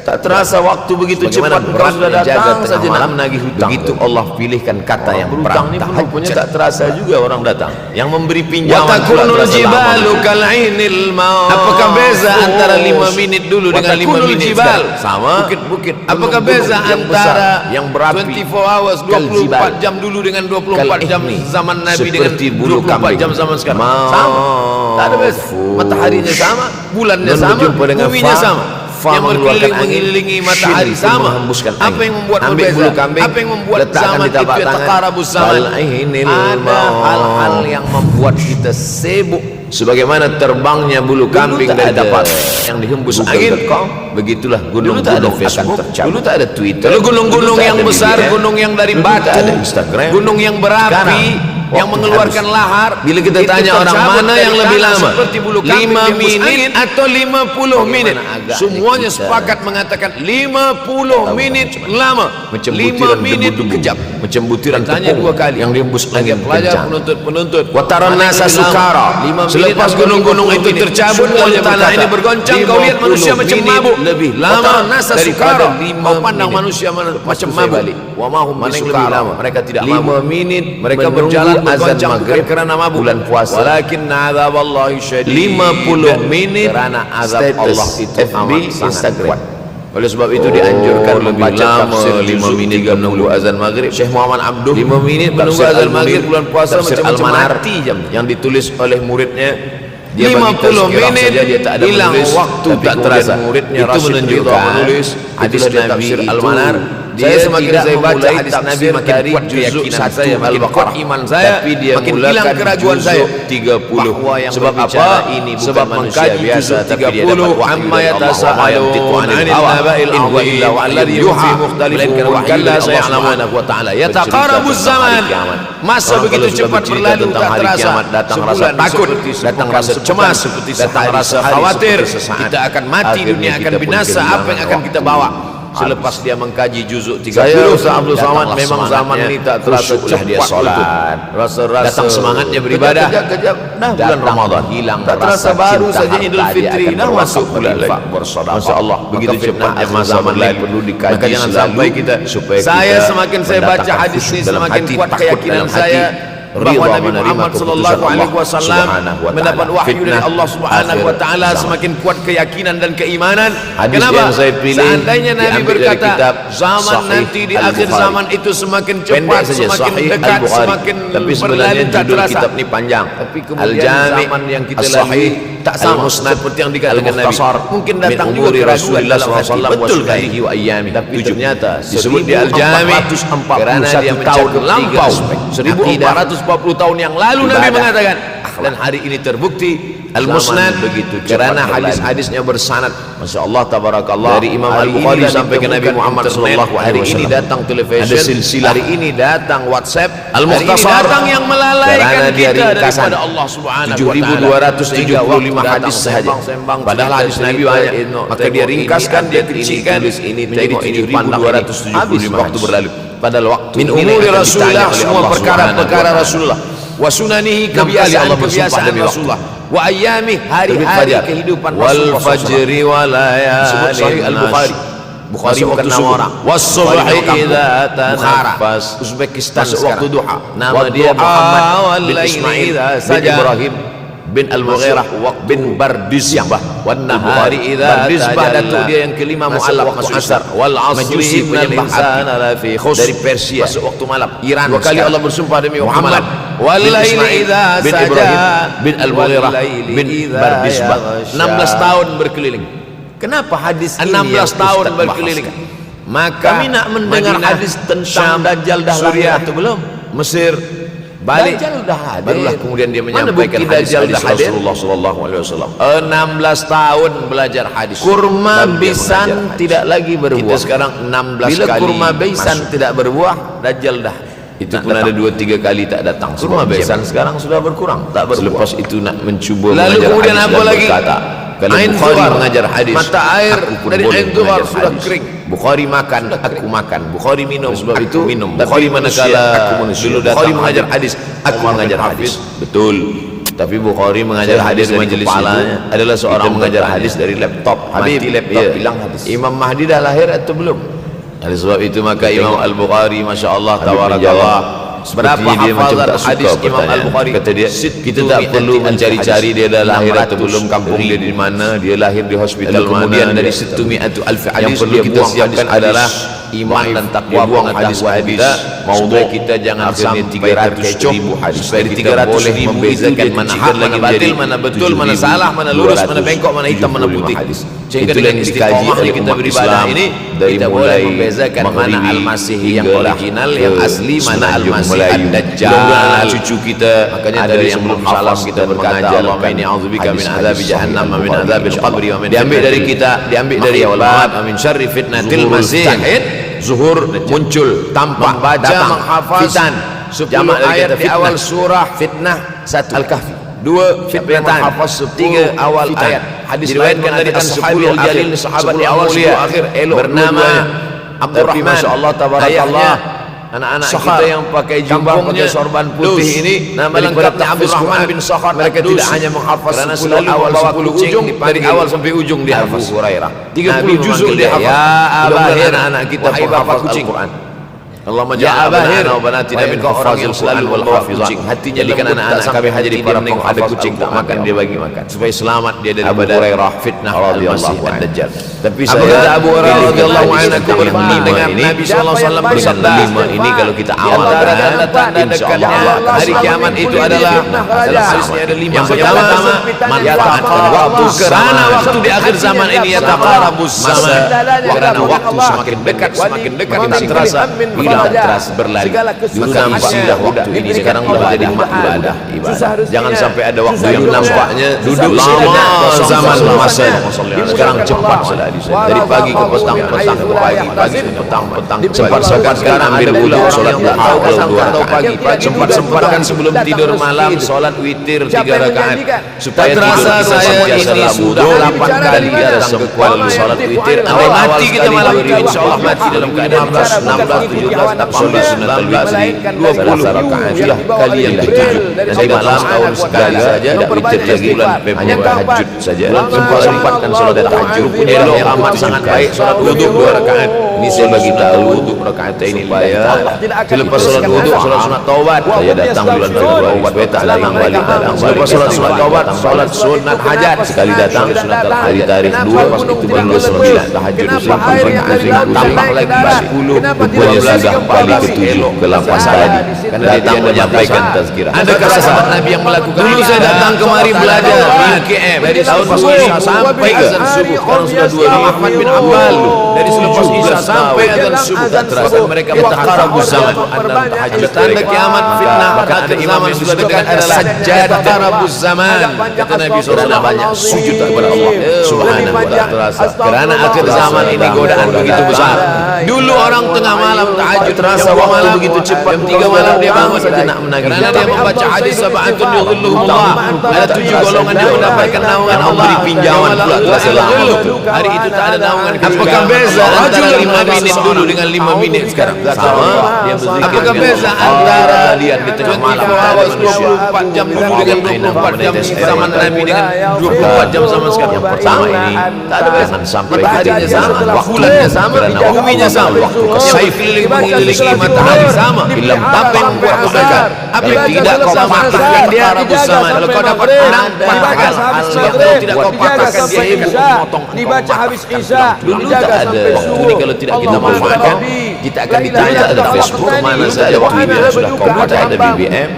Tak terasa waktu begitu Bagaimana cepat engkau berat sudah menjaga datang tengah saja nak malam menagih hutang. Begitu Allah pilihkan kata Orang yang berhutang berat. ni pun Tahajud rupanya tak terasa juga orang datang. Yang memberi Wa pinjaman pula takunul terasa jibalu lama. kal'inil maut. Apakah beza antara 5 menit dulu dengan 5 Watakunul menit jibal. sekarang? Sama. Bukit-bukit. Gunung-gunung Apakah beza yang besar, antara yang berapi, 24 hours, kal 24 jibal, jam dulu dengan 24 jam Kal-ihni, zaman Nabi dengan seperti bulu 24 kambing. jam zaman sekarang? Maaf. Sama. Tak ada beza. Mataharinya sama, bulannya Dan sama, berjumpa dengan buminya fa, sama. fa Yang mengeluarkan berkeliling angin, mengelilingi matahari shin sama. menghembuskan Apa angin. yang membuat Ambil berbeza? bulu kambing, Apa yang membuat letakkan zaman di itu tapak tangan. yataqarabuz zaman? Kal-ihnil Ada maut. hal-hal yang membuat kita sibuk. Sebagaimana terbangnya bulu kambing tak dari ada tapak yang dihembus Google angin, .com. begitulah Dulu tak ada gunung-gunung akan Facebook, tercabut. dulu tak ada Twitter, Dulu gunung-gunung dulu tak yang ada besar, BBM, gunung yang dari dulu batu, tak ada Instagram, gunung yang berapi, Sekarang, yang waktu mengeluarkan habis. lahar. Bila kita itu tanya orang tercabut mana dari yang lebih tanah lama, seperti bulu kambing 5 dihembus menit angin, atau 50 menit? agaknya Semuanya kita sepakat mengatakan 50 menit lama, macam 5 butiran menit debu-debu, kejap. macam butiran Tanya tepung 2 kali yang dihembus angin pelajar kencang. penuntut Wataran Mana nasa yang lebih lama? sukara. 5 menit Selepas atau gunung-gunung 50 itu menit? tercabut, Semuanya lalu tanah berkata, ini bergoncang, kau lihat 50 manusia macam menit mabuk. lebih Lama Wataran nasa daripada sukara. 5 Kau pandang menit. manusia macam Saya mabuk. balik. Wa mahum Mana yang bisukara. lebih lama? Mereka tidak 5 mabuk. menit Mereka menunggu berjalan azan bergoncang maghrib bukan kerana mabuk. bulan puasa. Walakin adzaballahi syadid. 50 menit Kerana azab status Allah itu FB, amat sangat Instagram. kuat. Oleh sebab itu dianjurkan lebih membaca lama tafsir 5 juzuk menit 30. menunggu azan maghrib. Syekh Muhammad Abduh 5 menit menunggu tafsir azan Al-Munir, maghrib bulan puasa tafsir macam-macam Al-Manar mati jam. yang ditulis oleh muridnya. Dia 50 bagi tazkirah menit saja, dia tak ada hilang menulis, waktu tapi tak kemudian terasa. muridnya Itu Rashid menunjukkan Ridha menulis hadis itulah dari Nabi tafsir itu. Al-Manar. Dia Saya semakin tidak saya baca memulai hadis Nabi tafsir makin dari kuat juzuk keyakinan 1 saya, makin kuat Al-Baqarah. iman saya, Tapi dia makin mulakan hilang keraguan juzuk saya 30. bahwa yang Sebab berbicara apa? ini bukan Sebab manusia mengkaji biasa, juzuk tapi dia 30 dapat wahyu amma dari Allah. yatasaalun 'anil naba'il 'azim alladhi hum fi mukhtalifin kalla saya'lamun wa ta'ala. Yataqarabuz zaman. Masa Orang begitu kalau sudah cepat bercerita berlalu tentang tak hari terasa. kiamat, datang rasa Sebulan takut, seperti datang sepekan, rasa sepekan, cemas, seperti datang sehari, rasa sehari, khawatir. seperti sesaat. Kita akan mati, Akhirnya dunia kita akan pun binasa. kehilangan Apa yang akan kita waktu. bawa? selepas dia mengkaji juzuk 30. Saya Ustaz Abdul Somad memang zaman semangatnya, ini tak terasa khusyuklah dia cepat solat, betul. Rasa-rasa datang semangatnya beribadah, kejap-kejap dah bulan datang Ramadan hilang tak terasa rasa baru cinta saja harta, Idul dia Fitri akan dah berwakaf, masuk bulan berinfak, lagi. bersedekah. Masya Allah, begitu Maka cepatnya fitnah masa zaman berlalu, perlu dikaji maka jangan selalu, sampai kita supaya saya kita semakin saya baca mendatangkan hadis ini khusyuk dalam semakin hati, kuat takut keyakinan dalam hati, saya bahwa ridha Nabi menerima Muhammad keputusan sallallahu alaihi Allah wasallam Subhanahu wa ta'ala. mendapat wahyu dari Fitnah Allah Subhanahu wa akhir taala, zaman. semakin kuat keyakinan dan keimanan. Hadis Kenapa? yang saya pilih Seandainya Nabi diambil dari berkata kitab zaman Sahih nanti di akhir Al-Bukhari. zaman itu semakin cepat, Pendek saja semakin Sahih dekat, Al-Bukhari. semakin Tapi sebenarnya berlalu tak judul terasa. kitab ini panjang. Tapi kemudian Al-Jami' zaman yang kita As-Sahih lalui tak sama Al-Musnad seperti yang dikatakan Nabi. Al-Mukhtasar Mungkin datang min juga umuri keraguan Rasulullah dalam hati. SAW Betul wa kan? sunnatihi wa ayyami. Tapi 7. ternyata disebut di Al-Jami' 1441 karena dia tahun mencakup 3 lampau, aspek. 1440 tahun yang lalu Nabi ibadah, mengatakan, dan hari ini terbukti Al-Musnad zaman begitu karena cepat hadis-hadisnya bersanad, Masya Allah, tabarakallah, dari Imam hari Al-Bukhari ini sampai ke Nabi ditemukan Muhammad internet, sallallahu alaihi hari ini wasallam. datang television, Ada silsilah. hari ini datang WhatsApp, Al-Mukhtasar, hari ini datang yang melalaikan karena dia kita ringkasan daripada Allah Subhanahu wa taala. 7275 hadis sahaja. Padahal hadis Nabi banyak. Maka dia ringkaskan, dia kecilkan menjadi 7275 habis waktu berlalu. Padahal waktu Min ini umuri akan Rasulullah, ditanya oleh semua Allah perkara-perkara Subhanahu wa Rasulullah, wa sunanihi, 6 kali Allah bersumpah kebiasaan demi waktu. Rasulullah, wa ayyami, Terbit hari-hari fajar. kehidupan Wal Rasulullah fajri wa Disebut Sahih layalin Al-Bukhari. Bukhari Masuk bukan waktu nama subuh. orang. Was-subhi Bukhari idza Bukhara, tanaffas. Uzbekistan Masuk sekarang. waktu duha. Nama Wa dia duha Muhammad wal bin laili Ismail idza bin saja. Ibrahim bin Al-Mughirah Masuk bin Bardizbah wan nahari idza Bardizbah tajalla. datuk dia yang kelima Masuk mu'allaf waktu masuk asar. Islam. Wal asri Majusi innal penyembah insana api lafi khusr. dari Persia. Masuk waktu malam. Iran 2 kali sekarang. Allah bersumpah demi waktu Muhammad malam. Wal bin laili Ismail idza bin saja. Ibrahim bin Al-Mughirah Wal laili bin idza Bardizbah. yaghsha. 16 tahun berkeliling. Kenapa hadis ini 16 yang tahun Ustaz berkeliling. bahaskan? Maka Kami nak mendengar Madinah, hadis tentang Syam, Dajjal dah lahir Suriah atau belum? Mesir, balik. Dajjal dah hadir. Barulah kemudian dia Mana menyampaikan bukti Dajjal hadis-hadis dah hadir? Rasulullah sallallahu alaihi wasallam. 16 tahun belajar hadis. Kurma Baru dia bisan mengajar hadis. tidak lagi berbuah. Kita sekarang 16 Bila kali kurma bisan masuk. tidak berbuah, Dajjal dah. Itu nak pun datang. ada 2-3 kali tak datang. Kurma Sebab bisan jam. sekarang sudah berkurang, tak berbuah. Selepas itu nak mencuba Lalu mengajar kemudian hadis apa dan lagi? berkata, kalau Ain Bukhari Zuhar, mengajar hadis, mata air aku pun dari boleh Ain Zuhar mengajar sudah hadis. kering. Bukhari makan, aku makan. Bukhari minum, Sebab aku itu, minum. tapi Bukhari manusia, manakala aku manusia. dulu Bukhari datang mengajar hadis, aku Umar bin mengajar hadis. Hafiz. Betul. Tapi Bukhari mengajar Saya hadis hadir dari majelis kepalanya itu, adalah seorang kita mengajar bertanya, hadis dari laptop. Habib, Mati laptop, ya, hilang hadis. Imam Mahdi dah lahir atau belum? Oleh sebab itu maka Imam Al-Bukhari Masya Allah Habib tabarakallah, Seberapa sepertinya dia macam hafazan tak suka hadis Imam pertanyaan. Al-Bukhari? Kata dia, kita tak perlu mencari-cari dia dah lahir atau belum, kampung dia di mana, dia lahir di hospital mana. Kemudian dari dia- situmi'atu alfi yang hadis perlu dia kita buang siapkan hadis adalah iman dan takwa, dia buang pengetahuan hadis-hadis kita, maudhu, supaya kita jangan akhirnya sampai 300.000 hadis. supaya Dari 300.000 membezakan itu mana dia hak, kecilkan mana lagi batil, menjadi mana betul, mana salah, mana lurus, mana bengkok, mana hitam, mana putih. 7.275 Sehingga Itu dengan yang dikaji istiqomahnya oleh kita umat beribadah Islam ini, dari kita mulai boleh membezakan mana Maghribi Al-Masih yang hingga original, ke yang asli, mana Semenanjung Al-Masih Melayu. Ad-Dajjal. Mudah-mudahan anak cucu kita Makanya ada tadi yang sebelum belum salam hafaz kita dan berkata, mengajar Allahumma inni a'udzubika min hadis-hadis adzabi jahannam wa min Sahih adzabil Al-Bukhari, qabri wa min diambil fitnatil dari kita, diambil dari mahya wal bab mamat wa min syarri fitnatil zuhurul masih fitnah. zuhur muncul tampak Membaca, datang menghafaz fitan 10 jamak dari ayat kata di fitnah. awal surah fitnah 1 Al-Kahfi 2 fitnatan menghafaz 3 awal fitan. ayat Hadis diriwayatkan lain dari mengatakan as-sahabi 10 al-jalil akhir, sahabat 10 di awal mulia, 10 akhir elok bernama dua-duanya. Abdurrahman. Tapi Masya Allah tabarakallah, Ayahnya anak-anak Sakhar. kita yang pakai jubah, pakai sorban putih Dus. ini Nama daripada lengkapnya tahfiz Abdurrahman Quran, bin Sakhar mereka ad-Dus. tidak hanya menghafaz Kerana 10 selalu awal membawa 10 kucing ujung, dipanggil dari awal sampai ujung Abu dihafaz. Hurairah. 30 juzuk memanggil dia hafal. Ya Mudah-mudahan Abahir, anak-anak kita wahai bapa menghafaz kucing. Al-Quran. Allahumma Ya ja'alna Abahir, wa banatina wahai min engkau orang yang hafazil selalu Quran wal membawa hafizat. kucing. Hatinya Jadikan lembut, anak-anak tak kami sampai jadi hati para dia menengok ada penghafaz kucing, tak Al-Quran. makan, dia bagi makan. supaya selamat dia dari Abu Hurairah fitnah radhiyallahu al-Masih anhu. ad-Dajjal. Tapi Apa saya kata Abu Hurairah radhiyallahu anhu, aku yang mendengar ini, Nabi SAW bersabda, lima ini kalau kita di awal antara kan, tanda-tanda dekatnya insyaallah hari kiamat itu adalah dalam hadis ini ada 5. Yang pertama, yataqarabus waktu, kerana zaman. waktu di akhir zaman ini yataqarabus zaman, Masa. kerana waktu semakin dekat tak terasa. Bila hilang terasa berlari. Dulu nampaknya waktu ini sekarang menjadi ibadah. Jangan sampai ada waktu yang nampaknya duduk lama zaman masa sekarang cepat dari pagi ke petang, petang ke pagi, pagi ke petang, petang sempat-sempatkan ambil wudu salat duha kalau 2 rakaat, sempat-sempatkan sebelum tidur malam salat witir 3 rakaat supaya terasa saya ini sudah 8 kali datang ke kuala salat witir. Andai mati kita malam itu insyaallah mati dalam keadaan 16, 17 absolut sunnatul witri 20 rakaat sudah kali yang ke-7 dari malam tahun sekali saja tidak witir lagi hanya tahajud saja. Sempat-sempatkan salat tahajud punya amat sangat baik salat wudu 2 rakaat. Ini saya bagi tahu wudu rakaat ini supaya selepas salat wudu salat sunat taubat saya datang bulan Februari tak datang balik selepas salat sunat taubat salat sunat hajat sekali datang sunat hari tarikh 2 pas itu baru 9 tahajud 8 rakaat tambah lagi 10 rupanya sudah kali ke-7 ke-8 tadi karena datang menyampaikan tazkirah. Adakah sahabat Nabi yang melakukan dulu saya datang kemari belajar di KM dari tahun Isya sampai azan subuh sekarang sudah 2 Ahmad bin Ambal dari selepas Isya sampai azan subuh tak terasa mereka bertakarabuz zaman anda tahajud tanda kiamat fitnah kata imam yang sudah dekat adalah sajjad takarabuz zaman kata Nabi SAW banyak sujud kepada Allah subhanahu wa ta'ala kerana akhir zaman ini godaan begitu besar. Dulu orang tengah malam tahajud terasa waktu begitu cepat jam 3 malam dia bangun saja nak menagih kerana dia membaca hadis sab'atun yudhilluhumullah ada 7 golongan yang mendapatkan naungan Allah beri pinjaman pula terasa lama hari itu tak ada naungan. Apakah beza antara 5 minit dulu dengan 5 minit sekarang? Sama dia berzikir. Apakah beza antara dia di tengah malam 24 jam dulu dengan 24 jam zaman Nabi dengan 24 jam zaman sekarang? Yang pertama ini tak ada beza sampai harinya sama, bulannya sama, buminya sama, waktu kesaif keliling mengelilingi matahari sama. Bila apa yang membuat kebaikan, apa yang tidak kau patahkan dia Arabus zaman. Kalau kau dapat menang, patahkan. Sebab kalau tidak kau patahkan dia akan memotong. Dibaca habis Isya, dulu tak ada waktu ini kalau tidak kita manfaatkan kita akan ditanya ada Facebook mana saja waktu ini sudah kau baca ada BBM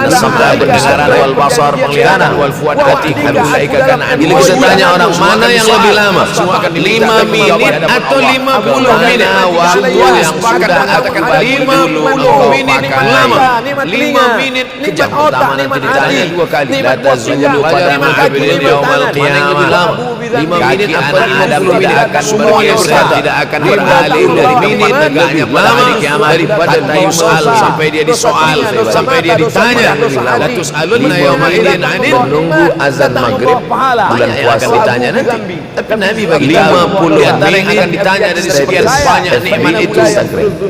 sampai ada pendengaran wal basar penglihatan wal fuad hati haulaika kana bila kita tanya orang mana yang lebih lama semua akan 5 menit atau 50 menit semua yang sudah mengatakan 50 menit lama 5 menit kejam pertama nanti ditanya 2 kali la tazulu qadama abdin yaumal qiyamah 5 menit atau 50 menit akan bergeser tidak akan beralih dari menit tegaknya pada hari kiamat daripada yus'al sampai dia disoal sampai dia ditanya la tus'alunna yawma idzin 'anil menunggu azan maghrib bulan puasa ditanya nanti tapi Nabi bagi 50 antara yang akan ditanya dari sekian banyak nikmat itu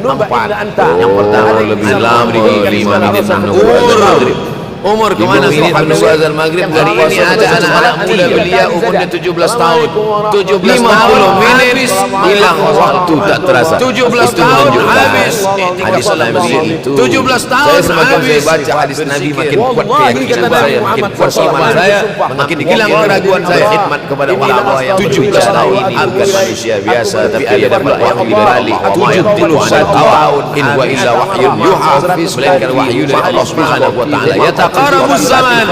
empat yang pertama lebih lama dari 5 menit menunggu azan maghrib. Umur kemana menit menunggu azan maghrib? Hari ini ada anak-anak muda belia umurnya 17 tahun 50 menit hilang waktu tak terasa 17 tahun habis hadis Nabi itu 17 tahun saya semakin saya baca hadis Nabi makin kuat keyakinan saya makin kuat iman saya makin hilang keraguan saya khidmat kepada Allah yang 17 tahun ini bukan manusia biasa tapi ada yang dibalik 71 tahun in wa illa wahyun yuha melainkan wahyu dari Allah Subhanahu wa taala Qarabuz zaman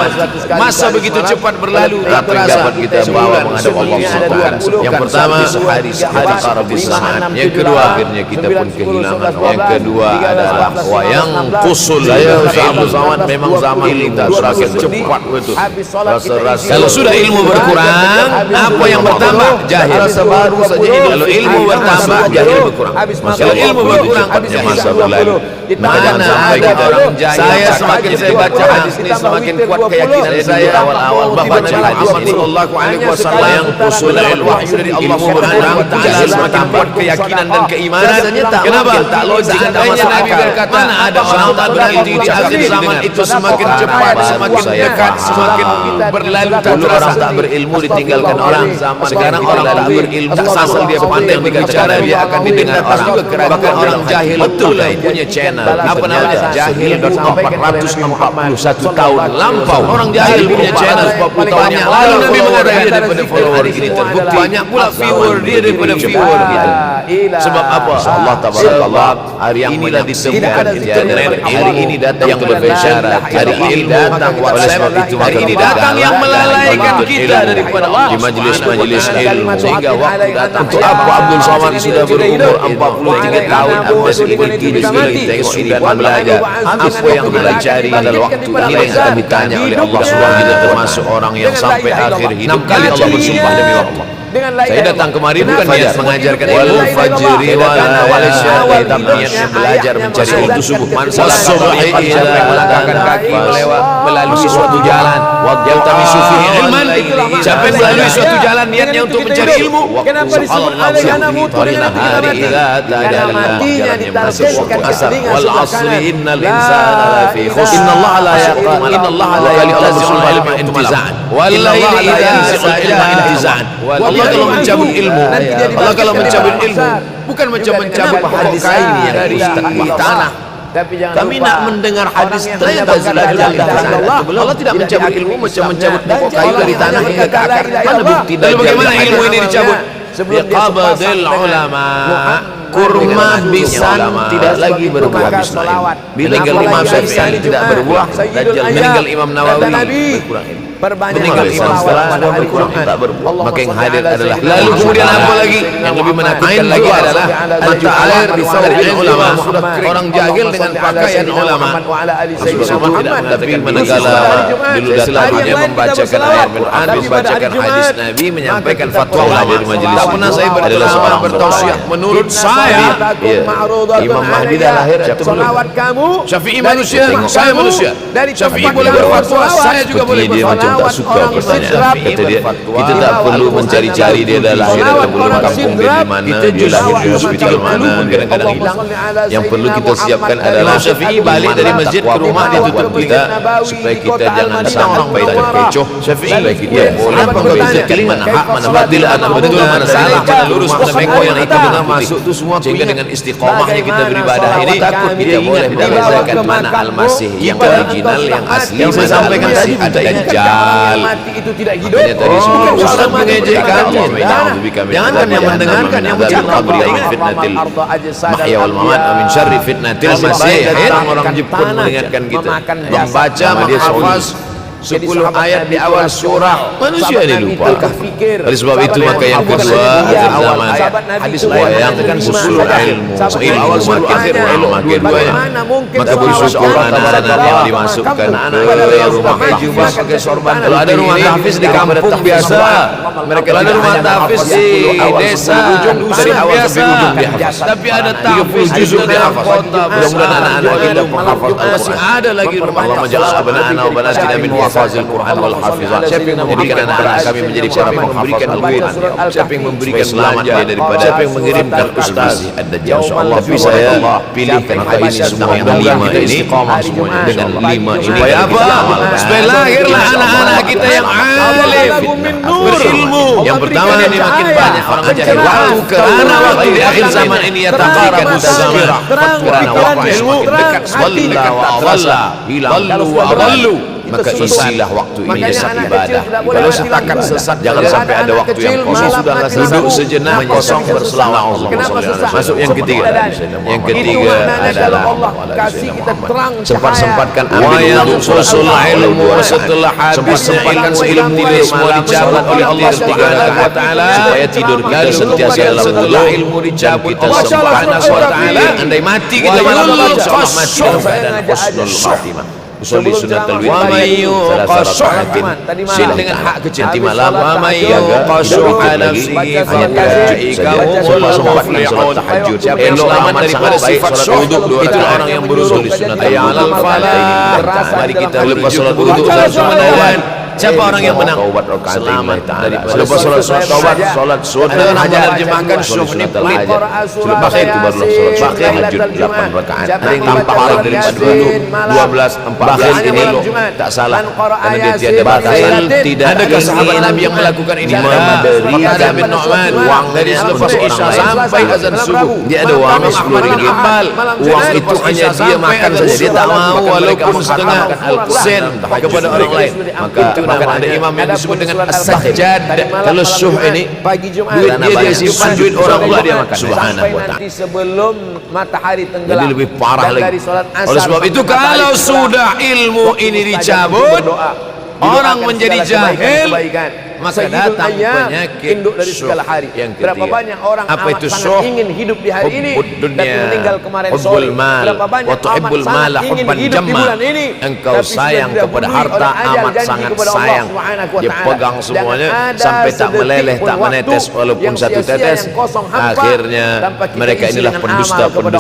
masa begitu cepat berlalu tak terasa kita bawa menghadap Allah SWT. Yang pertama sehari qarabuz zaman, yang kedua akhirnya kita pun kehilangan, yang kedua adalah wayang kusul. Saya zaman memang zaman kita semakin cepat betul rasa kalau sudah ilmu berkurang apa yang bertambah jahil rasa baru saja ini kalau ilmu bertambah jahil berkurang kalau ilmu berkurang masa berlalu mana sampai kita orang jahil saya semakin saya baca hadis ini semakin kuat keyakinan saya awal-awal bahwa Nabi Muhammad sallallahu alaihi wasallam yang usul wahyu dari Allah Subhanahu wa taala semakin kuat keyakinan dan keimanan. Kenapa? Tak logik seandainya Nabi berkata mana ada orang tak berilmu di akhir zaman itu semakin cepat, semakin dekat, semakin berlalu tak terasa. Tak berilmu ditinggalkan orang. Sekarang orang tak berilmu tak asal dia pandai berbicara dia akan didengar orang. Bahkan orang jahil betul punya channel apa namanya jahil.441 tahun lampau. Orang jahil punya channel 40 tahun yang lalu Nabi mengatakan daripada follower ini terbukti banyak pula viewer dia daripada viewer kita. Sebab apa? Allah tabarakallah, hari yang inilah ditemukan internet, hari ini datang yang berbicara, hari ini datang WhatsApp, hari ini datang yang melalaikan kita daripada Allah di majelis-majelis ilmu, sehingga waktu datang. Untuk apa Abdul Somad sudah berumur 43 tahun sampai segini tengok ini dan belajar apa yang kita cari adalah waktu ini yang akan ditanya oleh Allah Subhanahu kita termasuk orang yang sampai akhir hidup 6 kali Allah bersumpah demi Allah. Saya datang kemari bukan niat mengajarkan ilmu fajri wal isya, tapi niatnya belajar mencari ilmu subuh. Mansalah subuhi sampai melangkahkan kaki melalui suatu jalan, yaltamisu fihi ilman. Siapa yang melalui suatu jalan niatnya untuk mencari ilmu, kenapa disebut adanya mutu dengan hari idza tajalla jalannya masuk waktu asar wal asri innal insana lafi khusr innallaha la yaqul innallaha la yaltazimu ilma intiza'an wal laili idza ilma intiza'an. Allah kalau mencabut ilmu, Allah kalau mencabut ilmu bukan macam mencabut pokok kain yang di tanah. Kami nak mendengar hadis ternyata Allah tidak mencabut ilmu macam mencabut pokok kayu dari tanah hingga ke akar. Mana bukti? Lalu bagaimana ilmu ini dicabut? Biqabdil ulama, kurma bisan tidak lagi berbuah bisnain. Meninggal Imam Syafi'i tidak berbuah, meninggal Imam Nawawi berkurang ilmu. Meninggal Imam Syafi'i berkurang tak berbuah, maka yang hadir adalah. Lalu kemudian apa lagi yang lebih menakutkan lagi adalah mata air dari ulama, orang jahil dengan pakaian ulama. Rasulullah tidak tapi menegala dulu datangnya membacakan ayat Quran, membacakan hadis Nabi, menyampaikan fatwa ulama di majelis. Tak pernah saya adalah seorang bertausiah. Menurut saya Imam Mahdi dah lahir selawat kamu. Syafi'i manusia, saya manusia. Syafi'i boleh berfatwa, saya juga boleh berfatwa. Tak suka pertanyaan kata dia, kita tak perlu mencari-cari dia dah lahir dalam kampung dia di mana, dia lahir di hospital mana, kadang-kadang hilang. Yang perlu kita siapkan adalah Syafi'i balik dari masjid ke rumah, dia tutup kita supaya kita jangan sampai bertanya kecoh. Syafi'i supaya kita kenapa kau bisa kalimat hak mana batil, mana betul, mana salah, mana lurus, mana bengkok, yang itu benar masuk tu semua. Sehingga dengan istiqamahnya kita beribadah ini kita boleh membezakan mana al-masih yang original, yang asli. Yang saya sampaikan tadi ada dajjal. Mati itu tidak hidup. Ustaz mengejek kami. Jangankan yang mendengarkan, yang bercakap beri fitnatil mahya wal mamat wa min syarri fitnatil masih. Orang Jepun mengingatkan kita membaca menghafaz 10 ayat di awal surah, manusia ini lupa. Oleh sebab itu maka yang kedua akhir zaman yang usul ilmu makin ilmu makin banyak, maka bersyukur anak-anak yang dimasukkan ke rumah tahfiz sebagai sorban. Kalau ada rumah tahfiz di kampung biasa, mereka ada rumah tahfiz di desa dari awal sampai ujung dihafaz, tapi ada tahfiz juzuk di kota. Mudah-mudahan anak-anak kita menghafaz Al-Quran. Ada lagi rumah majalah abana-ana wa banatina min hafazil Quran wal hafizat. Siapa yang memberikan anak-anak kami menjadi para penghafaz Al-Quran? Siapa yang memberikan selamat dia daripada, siapa yang mengirimkan ustaz ad-dajjal? Insyaallah. Tapi saya pilihkan ini semua yang 5 ini semuanya dengan 5 ini. Supaya apa? Supaya lahirlah anak-anak kita yang alim, berilmu. Yang pertama ini makin banyak orang jahil. Kerana waktu di akhir zaman ini ya taqikan zaman. Kerana waktu ilmu dekat walla wa adalla, hilang wa adallu. Maka isilah waktu ini dengan ibadah. Kalau setakat sesat, jangan sampai ada waktu yang kosong. Sudahlah duduk sejenak kosong berselawat. Masuk yang ketiga. Yang ketiga adalah kasih kita terang sempat-sempatkan ambil yang usul ilmu setelah habisnya ilmu ilmu semua dicabut oleh Allah Subhanahu wa taala supaya tidur kita sentiasa dalam setelah ilmu dicabut Allah Subhanahu wa taala. Andai mati kita malam insyaallah mati dalam keadaan husnul khatimah. Usolli sunnatul witri salah sin dengan hak kecil nanti malam wa may yuqashuha nafsihi fa'ulaika tahajjud. Selamat daripada sifat syuhud, itulah orang yang berusul di sunnatul witri. Mari kita lepas salat wudu langsung menawan Siapa orang yang menang? Taubat rakaat Selamat daripada selepas solat taubat, solat sunat Ada orang hajat, menerjemahkan syuh ini pelit. Sudah pakai itu barulah solat bakhil tahajud 8 rakaat. Ada yang tanpa paling paling daripada dulu 12, 14 bakhil ini ini tak salah karena dia tiada batasan. tidak. Adakah sahabat Nabi yang melakukan ini? Ada bin Nu'man dari selepas Isya sampai azan subuh dia ada uang Imam Ahmad bin Hanbal, uang itu hanya dia makan saja, dia tak mau walaupun setengah sen kepada orang lain. Maka bahkan ada imam yang disebut dengan as-sajjad. Kalau syuh ini pagi Jumat duit dia simpan, duit orang pula dia makan. Subhanahu Subhanahu wa ta'ala. nanti sebelum matahari tenggelam. Jadi lebih parah Dan lagi. dari solat asar Oleh sebab itu sampai matahari kalau terang, sudah ilmu ini dicabut, orang menjadi jahil, maka datang penyakit induk dari segala hari. yang Berapa ketiga. banyak orang Apa amat itu sangat syuh? ingin hidup di hari ini Hubbud dan dunya, meninggal kemarin hubbul sore. mal, Berapa banyak wa tuhibbul amat mala sangat ingin hubban hidup di jamma. bulan ini, Engkau tapi sudah sayang kepada didahului harta oleh ajal, amat janji sangat kepada Allah sayang. Subhanahu wa Dia ta'ala. pegang semuanya Jangan ada sampai tak sedetik meleleh, pun tak waktu menetes walaupun yang satu sia-sia, tetes. yang kosong hampa, Akhirnya tanpa kita mereka isi inilah dengan pendusta amal kepada